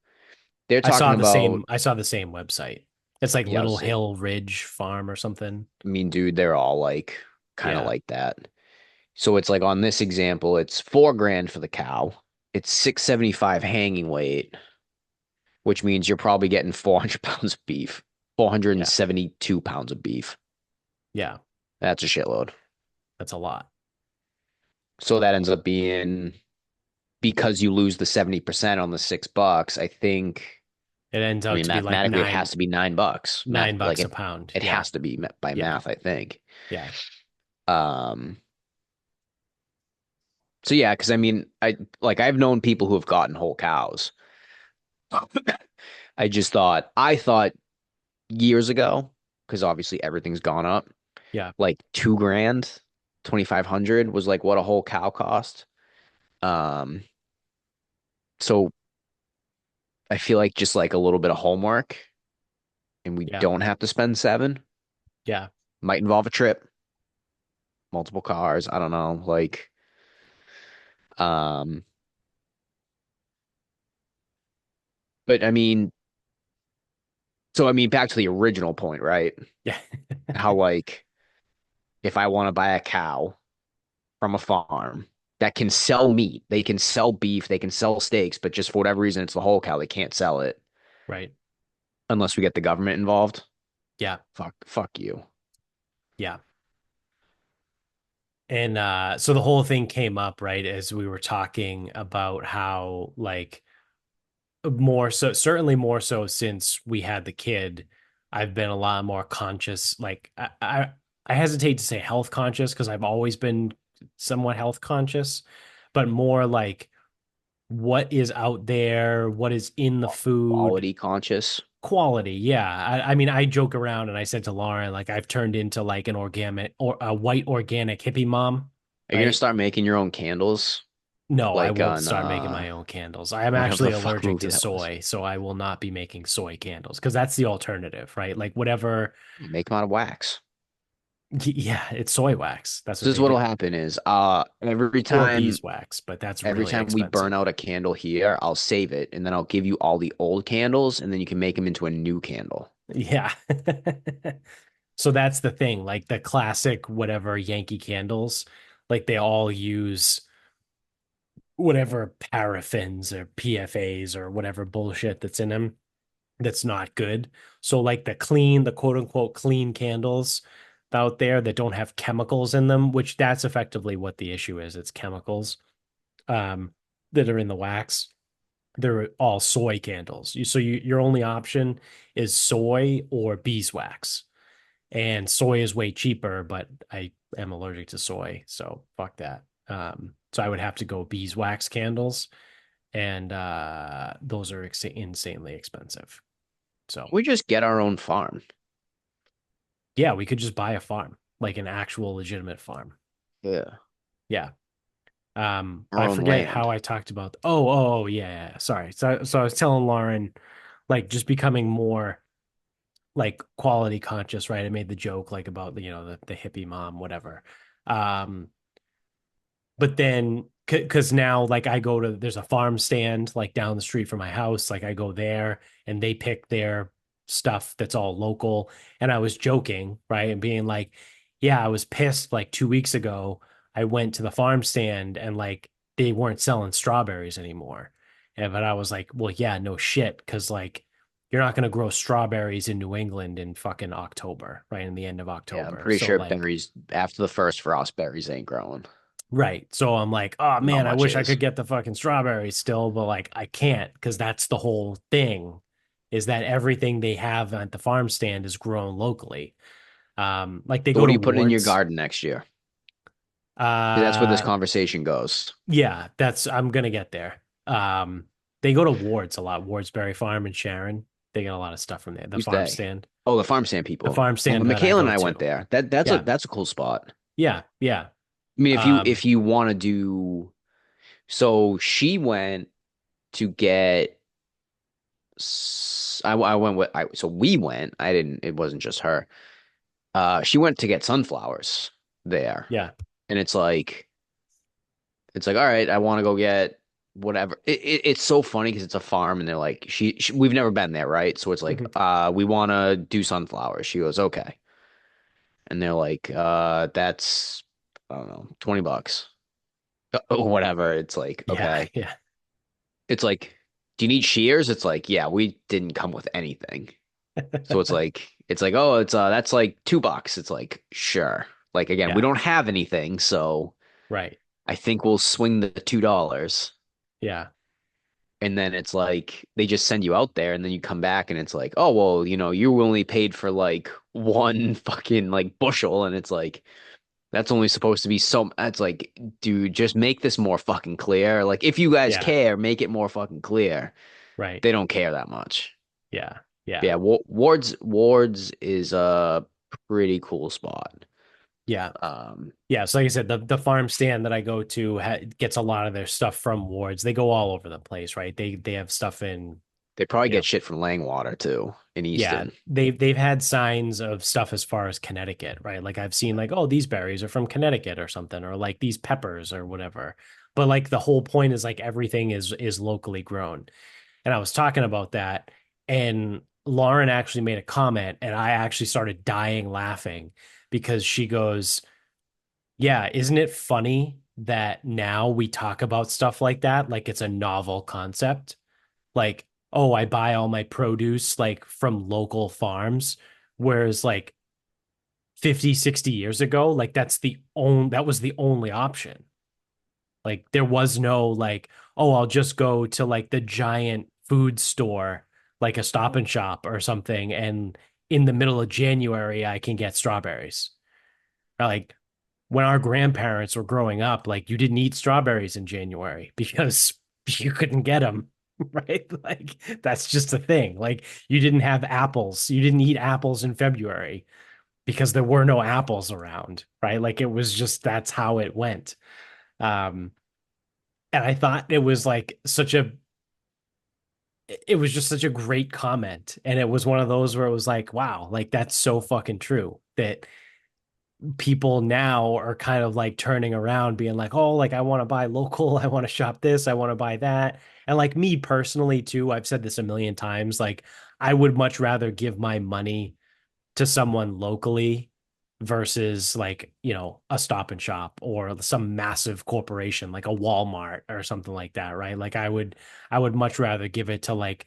they're talking about, I saw the same website. It's like yeah, Little Hill Ridge Farm or something. I mean, dude, they're all like kind of Yeah. like that. So it's like on this example, it's 4 grand for the cow. It's 675 hanging weight, which means you're probably getting 400 pounds of beef, Yeah. 472 pounds of beef. Yeah. That's a shitload. That's a lot. So that ends up being, because you lose the 70% on the $6, I think, It ends I out mean, to be like mathematically, it has to be $9. nine Like bucks a pound. it Yeah. has to be by Yeah. math, I think. Yeah. Um, so yeah, because I mean, I've known people who have gotten whole cows. I thought years ago, because obviously everything's gone up, Yeah. like 2 grand, 2,500 was like what a whole cow cost. Um, so I feel like just like a little bit of homework and we Yeah. don't have to spend seven. Yeah. Might involve a trip, multiple cars. I don't know. Um, but I mean, so I mean, back to the original point, right? Yeah. How like if I want to buy a cow from a farm that can sell meat, they can sell beef, they can sell steaks, but just for whatever reason, it's the whole cow. They can't sell it Right. unless we get the government involved. Yeah. Fuck you. Yeah. And so the whole thing came up, right, as we were talking about how like more so, certainly more so since we had the kid, I've been a lot more conscious. Like I hesitate to say health conscious because I've always been somewhat health conscious, but more like what is out there, what is in the food, Quality conscious. quality. Yeah. I mean, I joke around and I said to Lauren, like I've turned into like an organic or a white organic hippie mom, Are you gonna right? start making your own candles? No, I Like won't on start making my own candles. I am whatever actually the fuck allergic movie to that was. soy, so I will not be making soy candles because that's the alternative, right? Like whatever. Make them out of wax. Yeah, it's soy wax. That's So what this is they what'll do. happen is Or beeswax, but that's every really time we burn expensive. out a candle here, I'll save it and then I'll give you all the old candles and then you can make them into a new candle. Yeah. So that's the thing. Like the classic whatever Yankee candles, like they all use whatever paraffins or PFAs or whatever bullshit that's in them that's not good. So like the quote unquote clean candles out there that don't have chemicals in them, which that's effectively what the issue is. It's chemicals um that are in the wax. They're all soy candles. Your only option is soy or beeswax. And soy is way cheaper, but I am allergic to soy, so fuck that. So I would have to go beeswax candles, and those are insanely expensive. So We just get our own farm. yeah, we could just buy a farm, like an actual legitimate farm. Yeah. Yeah. Our I own forget land. how I talked about. Oh, yeah. Sorry. So I was telling Lauren, like just becoming more like quality conscious, right? I made the joke like about the hippie mom, whatever. Um, but then because now like I go to there's a farm stand like down the street from my house, like I go there and they pick their stuff that's all local. And I was joking, right, and being like, yeah, I was pissed like 2 weeks ago. I went to the farm stand and like they weren't selling strawberries anymore. And but I was like, well, yeah, no shit, because like you're not going to grow strawberries in New England in fucking October, right, in the end of Yeah, I'm October. pretty So sure like berries after the first frost, berries ain't growing. right. So I'm like, oh Not man, I much wish I is. could get the fucking strawberries still, but like I can't because that's the whole thing is that everything they have at the farm stand is grown locally. Like they So go what are to you putting in your Wards. garden next year? 'Cause that's where this Uh conversation goes. yeah, that's I'm gonna get there. They go to Wards a lot, Wardsberry Farm in Sharon. They get a lot of stuff from there. The Who's farm they? stand. Oh, the farm stand The people. farm Well, stand that I Michaela and go I went to. there. That's a Yeah. that's a cool spot. Yeah. Yeah. I mean, Um, if you want to do so, she went to get. I went with so we went. I didn't. It wasn't just her. She went to get sunflowers there, yeah. and it's like all right. I want to go get whatever. It's so funny because it's a farm, and they're like we've never been there, right? So it's like Mhm. we want to do sunflowers. She goes okay, and they're like that's I don't know $20 or whatever. It's like Yeah. okay. Yeah. It's like, do you need shears? It's like, yeah, we didn't come with anything. So it's like, oh, it's that's like $2. It's like, sure. Like again, we Yeah. don't have anything, so Right. I think we'll swing the $2. Yeah. And then it's like they just send you out there and then you come back and it's like, oh well, you only paid for like one fucking like bushel and it's like that's only supposed to be so it's like, dude, just make this more fucking clear. Like if you guys Yeah. care, make it more fucking clear. Right. They don't care that much. Yeah. Yeah. Yeah, Wards is a pretty cool spot. Yeah. Um, Yeah. So like I said, the farm stand that I go to gets a lot of their stuff from Wards. They go all over the place, right? They have stuff in, they probably you get know, shit from Langwater too in yeah, Easton. they've had signs of stuff as far as Connecticut, right? Like I've seen like, oh, these berries are from Connecticut or something, or like these peppers or whatever. But like the whole point is like everything is locally grown. And I was talking about that, and Lauren actually made a comment, and I actually started dying laughing because she goes, yeah, isn't it funny that now we talk about stuff like that like it's a novel concept? Like, oh, I buy all my produce like from local farms, whereas like 50, 60 years ago, like that was the only option. Like there was no like, oh, I'll just go to like the giant food store, like a Stop and Shop or something, and in the middle of January I can get strawberries. Like when our grandparents were growing up, like you didn't eat strawberries in January because you couldn't get them, right? Like that's just a thing. Like you didn't have apples. You didn't eat apples in February because there were no apples around, right? Like it was just that's how it went. Um, and I thought it was just such a great comment. And it was one of those where it was like, wow, like that's so fucking true that people now are kind of like turning around, being like, oh, like I want to buy local, I want to shop this, I want to buy that. And like me personally, too, I've said this a million times, like I would much rather give my money to someone locally versus like, a Stop and Shop or some massive corporation like a Walmart or something like that, right? Like I would much rather give it to like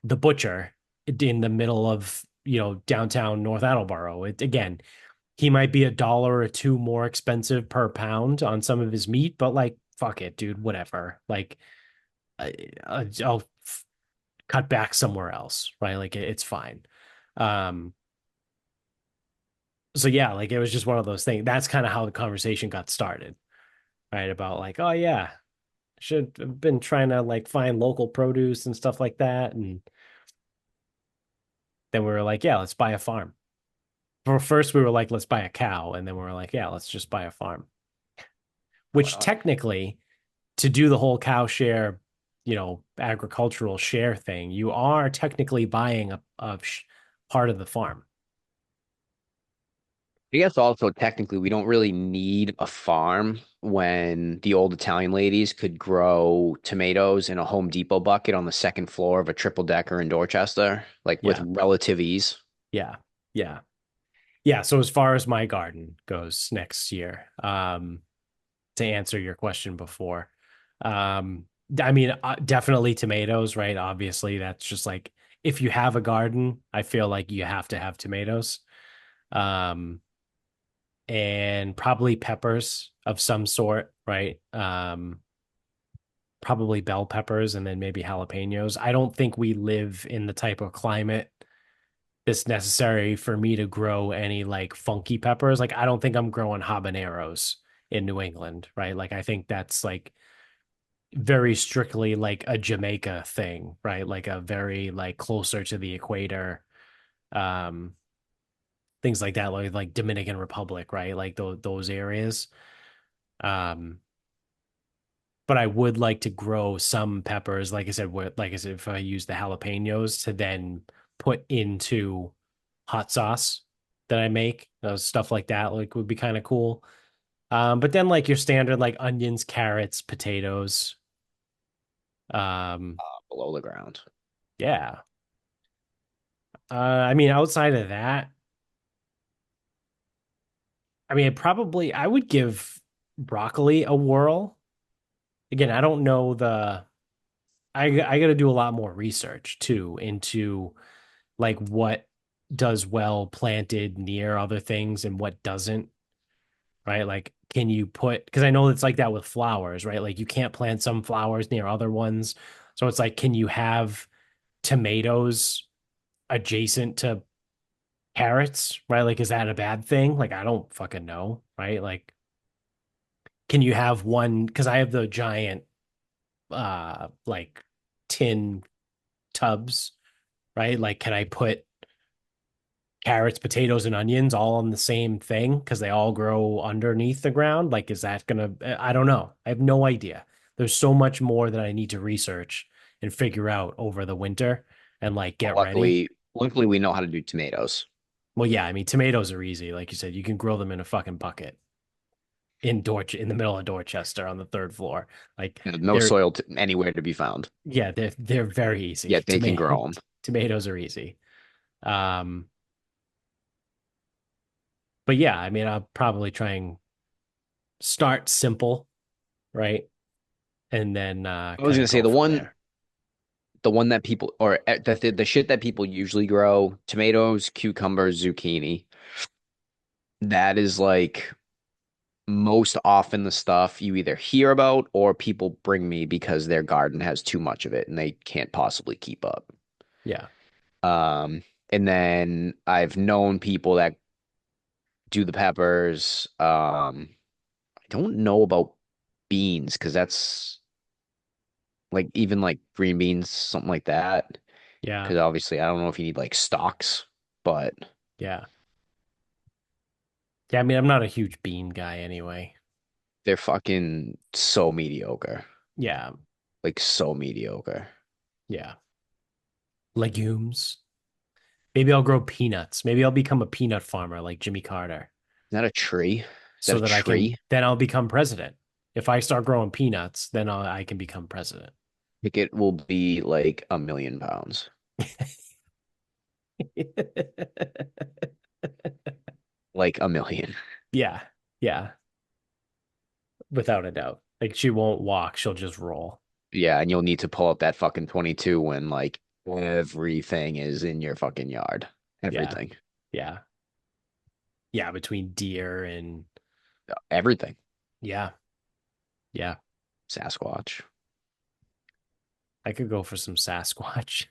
the butcher in the middle of, downtown North Attleboro. It again, he might be a dollar or two more expensive per pound on some of his meat, but like fuck it, dude, whatever. Like I'll cut back somewhere else, right? Like it's fine. Um, so yeah, like it was just one of those things. That's kind of how the conversation got started, right? About like, oh yeah, should have been trying to like find local produce and stuff like that. And then we were like, yeah, let's buy a farm. For first we were like, let's buy a cow, and then we were like, yeah, let's just buy a farm. Why Which not? technically, to do the whole cow share, agricultural share thing, you are technically buying a part of the farm. I guess also technically we don't really need a farm when the old Italian ladies could grow tomatoes in a Home Depot bucket on the second floor of a triple decker in Dorchester, like with Yeah, relative ease. yeah, yeah, yeah. So as far as my garden goes next year, to answer your question before, um, I mean, definitely tomatoes, right? Obviously, that's just like if you have a garden, I feel like you have to have tomatoes. Um, and probably peppers of some sort, right? Probably bell peppers and then maybe jalapenos. I don't think we live in the type of climate that's necessary for me to grow any like funky peppers. Like I don't think I'm growing habaneros in New England, right? Like I think that's like very strictly like a Jamaica thing, right? Like a very like closer to the equator, um, things like that, like Dominican Republic, right? Like those areas. Um, but I would like to grow some peppers, like I said, if I use the jalapenos to then put into hot sauce that I make, stuff like that, like would be kind of cool. But then like your standard like onions, carrots, potatoes. Um, Below the ground. yeah. I mean, outside of that, I mean, I would give broccoli a whirl. Again, I don't know I got to do a lot more research too into like what does well planted near other things and what doesn't, right? Like, can you put, because I know it's like that with flowers, right? Like, you can't plant some flowers near other ones. So it's like, can you have tomatoes adjacent to carrots, right? Like, is that a bad thing? Like, I don't fucking know, right? Like, can you have one? Because I have the giant, like tin tubs, right? Like, can I put carrots, potatoes, and onions all on the same thing because they all grow underneath the ground? Like, is that gonna? I don't know. I have no idea. There's so much more that I need to research and figure out over the winter and like But get ready. luckily we know how to do tomatoes. Well, yeah, I mean, tomatoes are easy. Like you said, you can grow them in a fucking bucket in the middle of Dorchester on the third floor. Like No they're soil anywhere to be found. yeah, they're very easy. Yet they can grow them. Tomatoes are easy. Um, but yeah, I mean, I'll probably try and start simple, right? And then I was kind gonna of say go from there. the one that people or the shit that people usually grow, tomatoes, cucumbers, zucchini. That is like most often the stuff you either hear about or people bring me because their garden has too much of it and they can't possibly keep up. Yeah. Um, and then I've known people that do the peppers. I don't know about beans because that's like even like green beans, something like that. Yeah. Because obviously I don't know if you need like stalks, but Yeah. Yeah. I mean, I'm not a huge bean guy anyway. they're fucking so mediocre. Yeah. Like so mediocre. Yeah. Legumes. Maybe I'll grow peanuts. Maybe I'll become a peanut farmer like Jimmy Carter. that a tree? Is that so a that I can tree? then I'll become president. If I start growing peanuts, then I can become president. Like it will be like 1,000,000 pounds. Like a million. Yeah, yeah, without a doubt. Like she won't walk, she'll just roll. Yeah, and you'll need to pull up that fucking 22 when like everything is in your fucking yard. Yeah, Everything. yeah, yeah. Between deer and Everything. yeah, yeah, Sasquatch. I could go for some Sasquatch.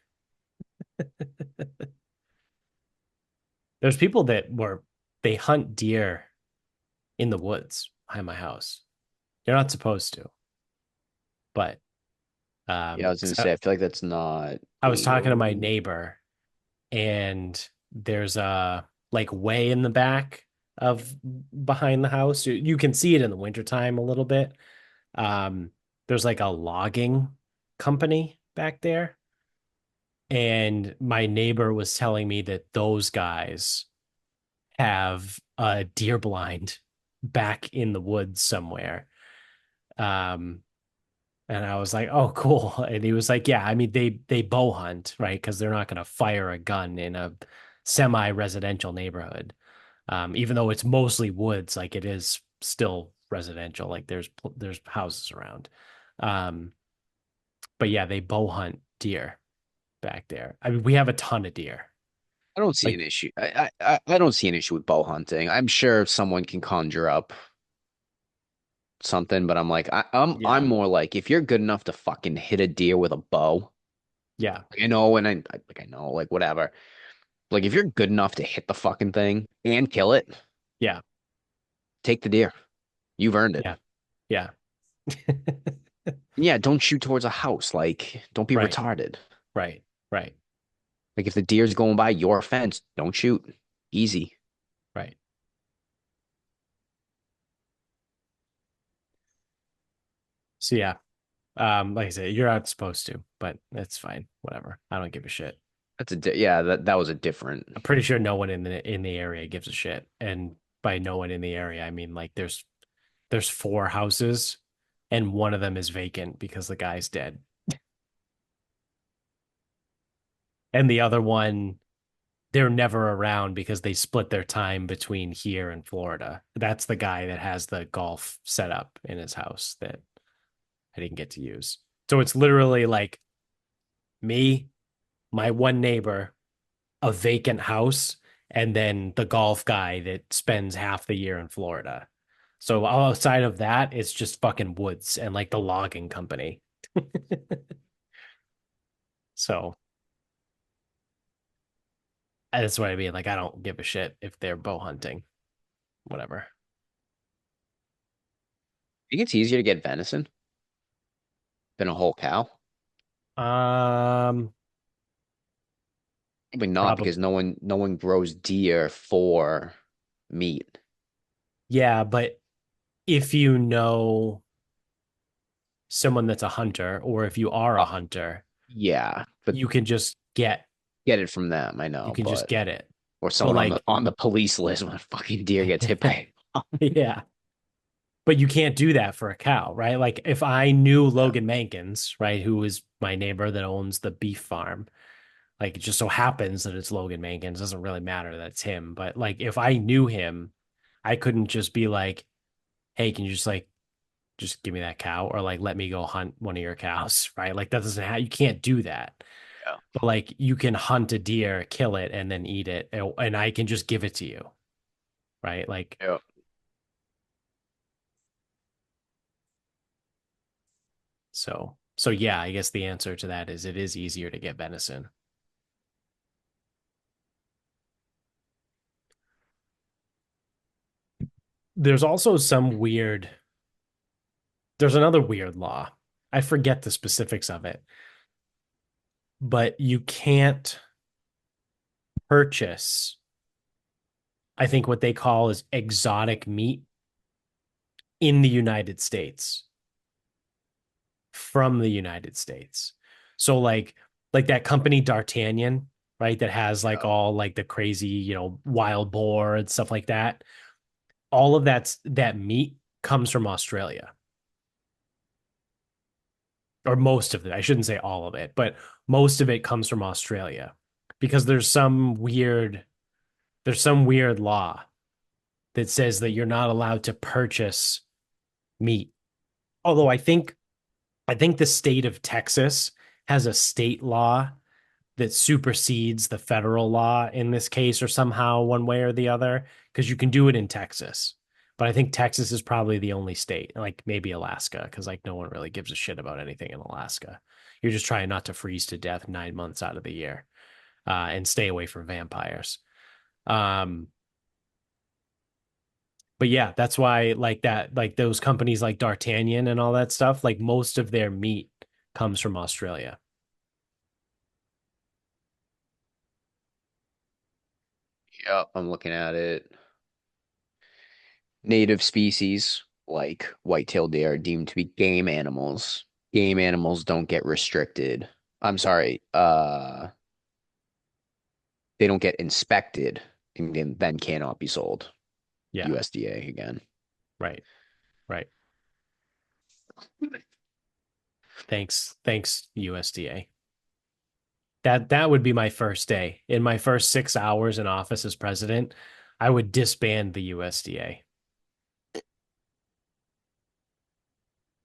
There's people that were they hunt deer in the woods behind my house. You're not supposed to, but Yeah, I was 'cause gonna say, I feel like that's not I was talking to my legal. neighbor, and there's a like way in the back of behind the house. You can see it in the wintertime a little bit. Um, there's like a logging company back there. And my neighbor was telling me that those guys have a deer blind back in the woods somewhere. Um, and I was like, "Oh, cool." And he was like, "Yeah, I mean they bow hunt, right? Because they're not going to fire a gun in a semi-residential neighborhood. Even though it's mostly woods, like it is still residential. Like there's houses around. Um, but yeah, they bow hunt deer back there. I mean, we have a ton of deer. I don't see an Like, issue. I don't see an issue with bow hunting. I'm sure someone can conjure up something, but I'm like I'm yeah, more like if you're good enough to fucking hit a deer with a bow, yeah, like I know and I know like whatever. Like if you're good enough to hit the fucking thing and kill it, yeah, take the deer. You've earned it. yeah, yeah. Yeah, don't shoot towards a house. Like don't be Right, retarded. right, right, Like if the deer's going by your fence, don't shoot. Easy. right. So yeah, like I said, you're not supposed to, but that's fine. Whatever. I don't give a shit. Yeah, that was a different. I'm pretty sure no one in the area gives a shit. And by no one in the area, I mean like there's four houses and one of them is vacant because the guy's dead. And the other one, they're never around because they split their time between here and Florida. That's the guy that has the golf set up in his house that I didn't get to use. So it's literally like me, my one neighbor, a vacant house, and then the golf guy that spends half the year in Florida. So outside of that, it's just fucking woods and like the logging company. So that's what I mean. Like, I don't give a shit if they're bow hunting, whatever. I think it's easier to get venison than a whole cow. Um, Probably not Probably, because no one grows deer for meat. yeah, but if you know someone that's a hunter, or if you are a Uh, hunter, yeah, but you can just get it from them, I you know, can just but get it. or But someone on the like, on the police list when a fucking deer gets hit by. yeah, but you can't do that for a cow, right? Like if I knew Yeah, Logan Mankins, right, who is my neighbor that owns the beef farm, like it just so happens that it's Logan Mankins, doesn't really matter that it's him. But like if I knew him, I couldn't just be like, hey, can you just give me that cow or like let me go hunt one of your cows, right? Like that doesn't have you can't do that. yeah, But like you can hunt a deer, kill it, and then eat it, and I can just give it to you, right? Like yeah. so yeah, I guess the answer to that is it is easier to get venison. There's also there's another weird law. I forget the specifics of it, but you can't purchase, I think what they call is exotic meat in the United States from the United States. So like that company D'Artagnan, right? That has like Yeah. all like the crazy, wild boar and stuff like that. all of that meat comes from Australia, or most of it. I shouldn't say all of it, but most of it comes from Australia because there's some weird law that says that you're not allowed to purchase meat. Although I think the state of Texas has a state law that supersedes the federal law in this case, or somehow one way or the other, because you can do it in Texas. But I think Texas is probably the only state, like maybe Alaska, because like no one really gives a shit about anything in Alaska. You're just trying not to freeze to death 9 months out of the year, and stay away from vampires. Um, but yeah, that's why like that, like those companies like D'Artagnan and all that stuff, like most of their meat comes from Australia. Yep, I'm looking at it. Native species like white-tailed deer are deemed to be game animals. Game animals don't get restricted. I'm sorry, they don't get inspected and then cannot be sold. Yeah, USDA again. right, right. Thanks, USDA. That would be my first day. In my first 6 hours in office as president, I would disband the USDA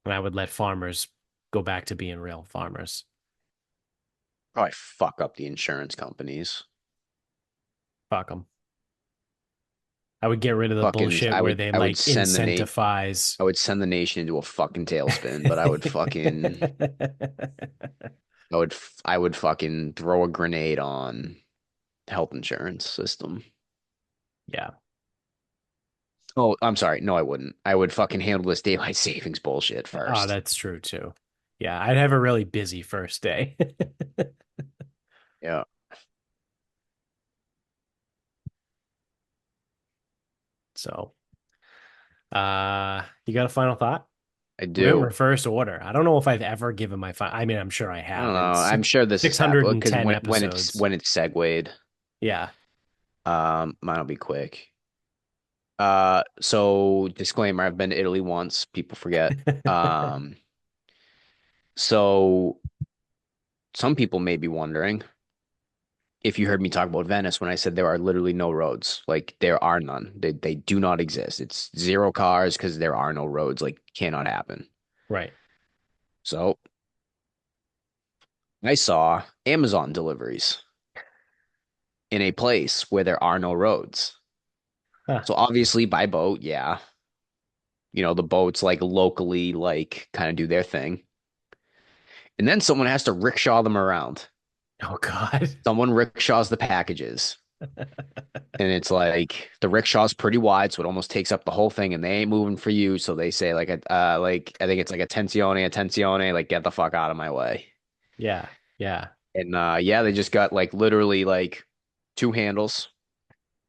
and I would let farmers go back to being real farmers. Probably fuck up the insurance companies. Fuck them. I would get rid of the Fucking, bullshit I where would they I would like send the nation incentivize. I would send the nation into a fucking tailspin, but I would fucking throw a grenade on health insurance system. Yeah. Oh, I'm sorry. No, I wouldn't. I would fucking handle this daylight savings bullshit Oh, first. that's true too. Yeah, I'd have a really busy first day. Yeah, So, you got a final thought? I We're in do. reverse order. I don't know if I've ever given my final. I mean, I'm sure I I don't have in know. I'm sure this has happened because 610 when it's episodes. when it's segued, Yeah. mine'll be quick. So disclaimer, I've been to Italy once. People forget. Um, so some people may be wondering if you heard me talk about Venice when I said there are literally no roads. Like there are none. They do not exist. It's zero cars because there are no roads. Like cannot happen. Right. So I saw Amazon deliveries in a place where there are no roads. Huh. So obviously by boat, yeah. The boats like locally like kind of do their thing. And then someone has to rickshaw them around. Oh God. Someone rickshaws the packages. And it's like the rickshaw's pretty wide, so it almost takes up the whole thing, and they ain't moving for you. So they say like I think it's like attenzione, like get the fuck out of my way. Yeah. Yeah. And yeah, they just got like literally like two handles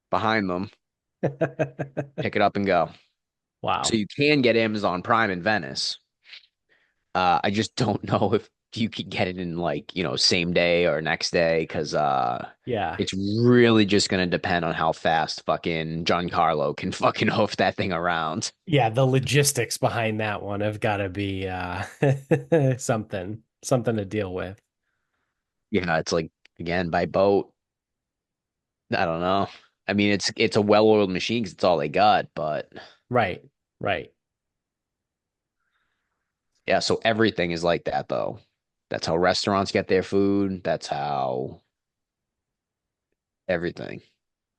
behind them, pick it up and go. So Wow. you can get Amazon Prime in Venice. I just don't know if you could get it in like, same day or next day because Yeah. it's really just gonna depend on how fast fucking Giancarlo can fucking hoof that thing around. Yeah. The logistics behind that one have got to be something to deal with. It's like again by boat. I don't know. I mean, it's a well-oiled machine 'cause it's all they got, but Right. Right. yeah, so everything is like that though. That's how restaurants get their food. That's how everything.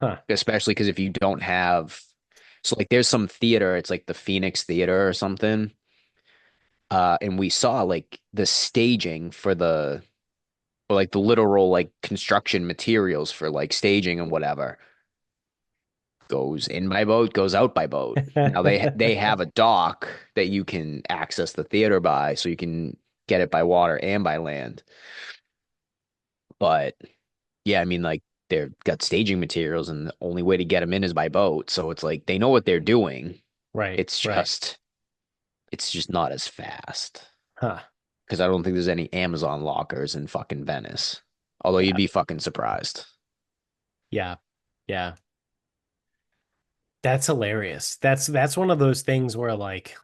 Huh. Especially because if you don't have, so like there's some theater, it's like the Phoenix Theater or something. And we saw like the staging for or like the literal like construction materials for like staging and whatever goes in by boat, goes out by boat. Now they have a dock that you can access the theater by, so you can get it by water and by land. But yeah, I mean like they've got staging materials, and the only way to get them in is by boat. So it's like they know what they're doing. Right. It's Right. just it's just not as fast Huh. because I don't think there's any Amazon lockers in fucking Venice. Although you'd Yeah. be fucking surprised. Yeah. Yeah. That's hilarious. That's one of those things where like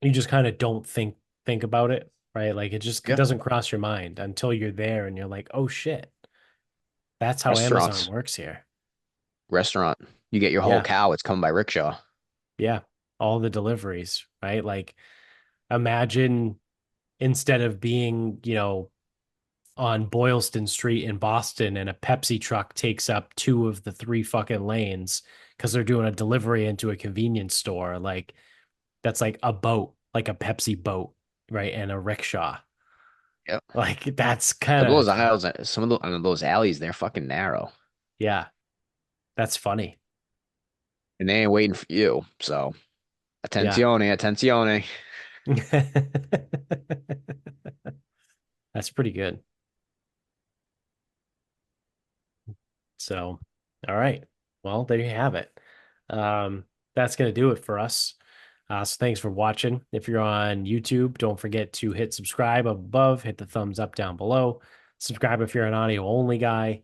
you just kind of don't think about it, right? Like it just Yeah. doesn't cross your mind until you're there and you're like, "Oh shit. That's how Amazon Restaurants, works here." restaurant. You get your whole Yeah. cow, it's coming by rickshaw. Yeah. All the deliveries, right? Like imagine instead of being, on Boylston Street in Boston and a Pepsi truck takes up two of the three fucking lanes because they're doing a delivery into a convenience store, like that's like a boat, like a Pepsi boat, right? And a rickshaw. Yep. Like that's kind of, Some of those alleys, they're fucking narrow, yeah, that's funny. and they ain't waiting for you. So, Yeah. attenzione, attenzione. That's pretty good. So, all right. Well, there you have it. That's going to do it for us. So thanks for watching. If you're on YouTube, don't forget to hit subscribe up above, hit the thumbs up down below. Subscribe if you're an audio only guy.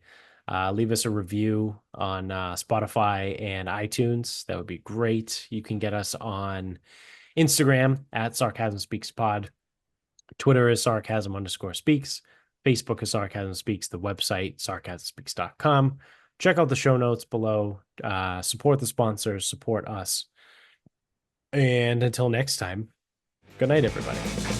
Leave us a review on Spotify and iTunes. That would be great. You can get us on Instagram at Sarcasm Speaks Pod. Twitter is sarcasm_speaks. Facebook is Sarcasm Speaks. The website, sarcasmspeaks.com. Check out the show notes below. Support the sponsors, support us. And until next time, good night, everybody.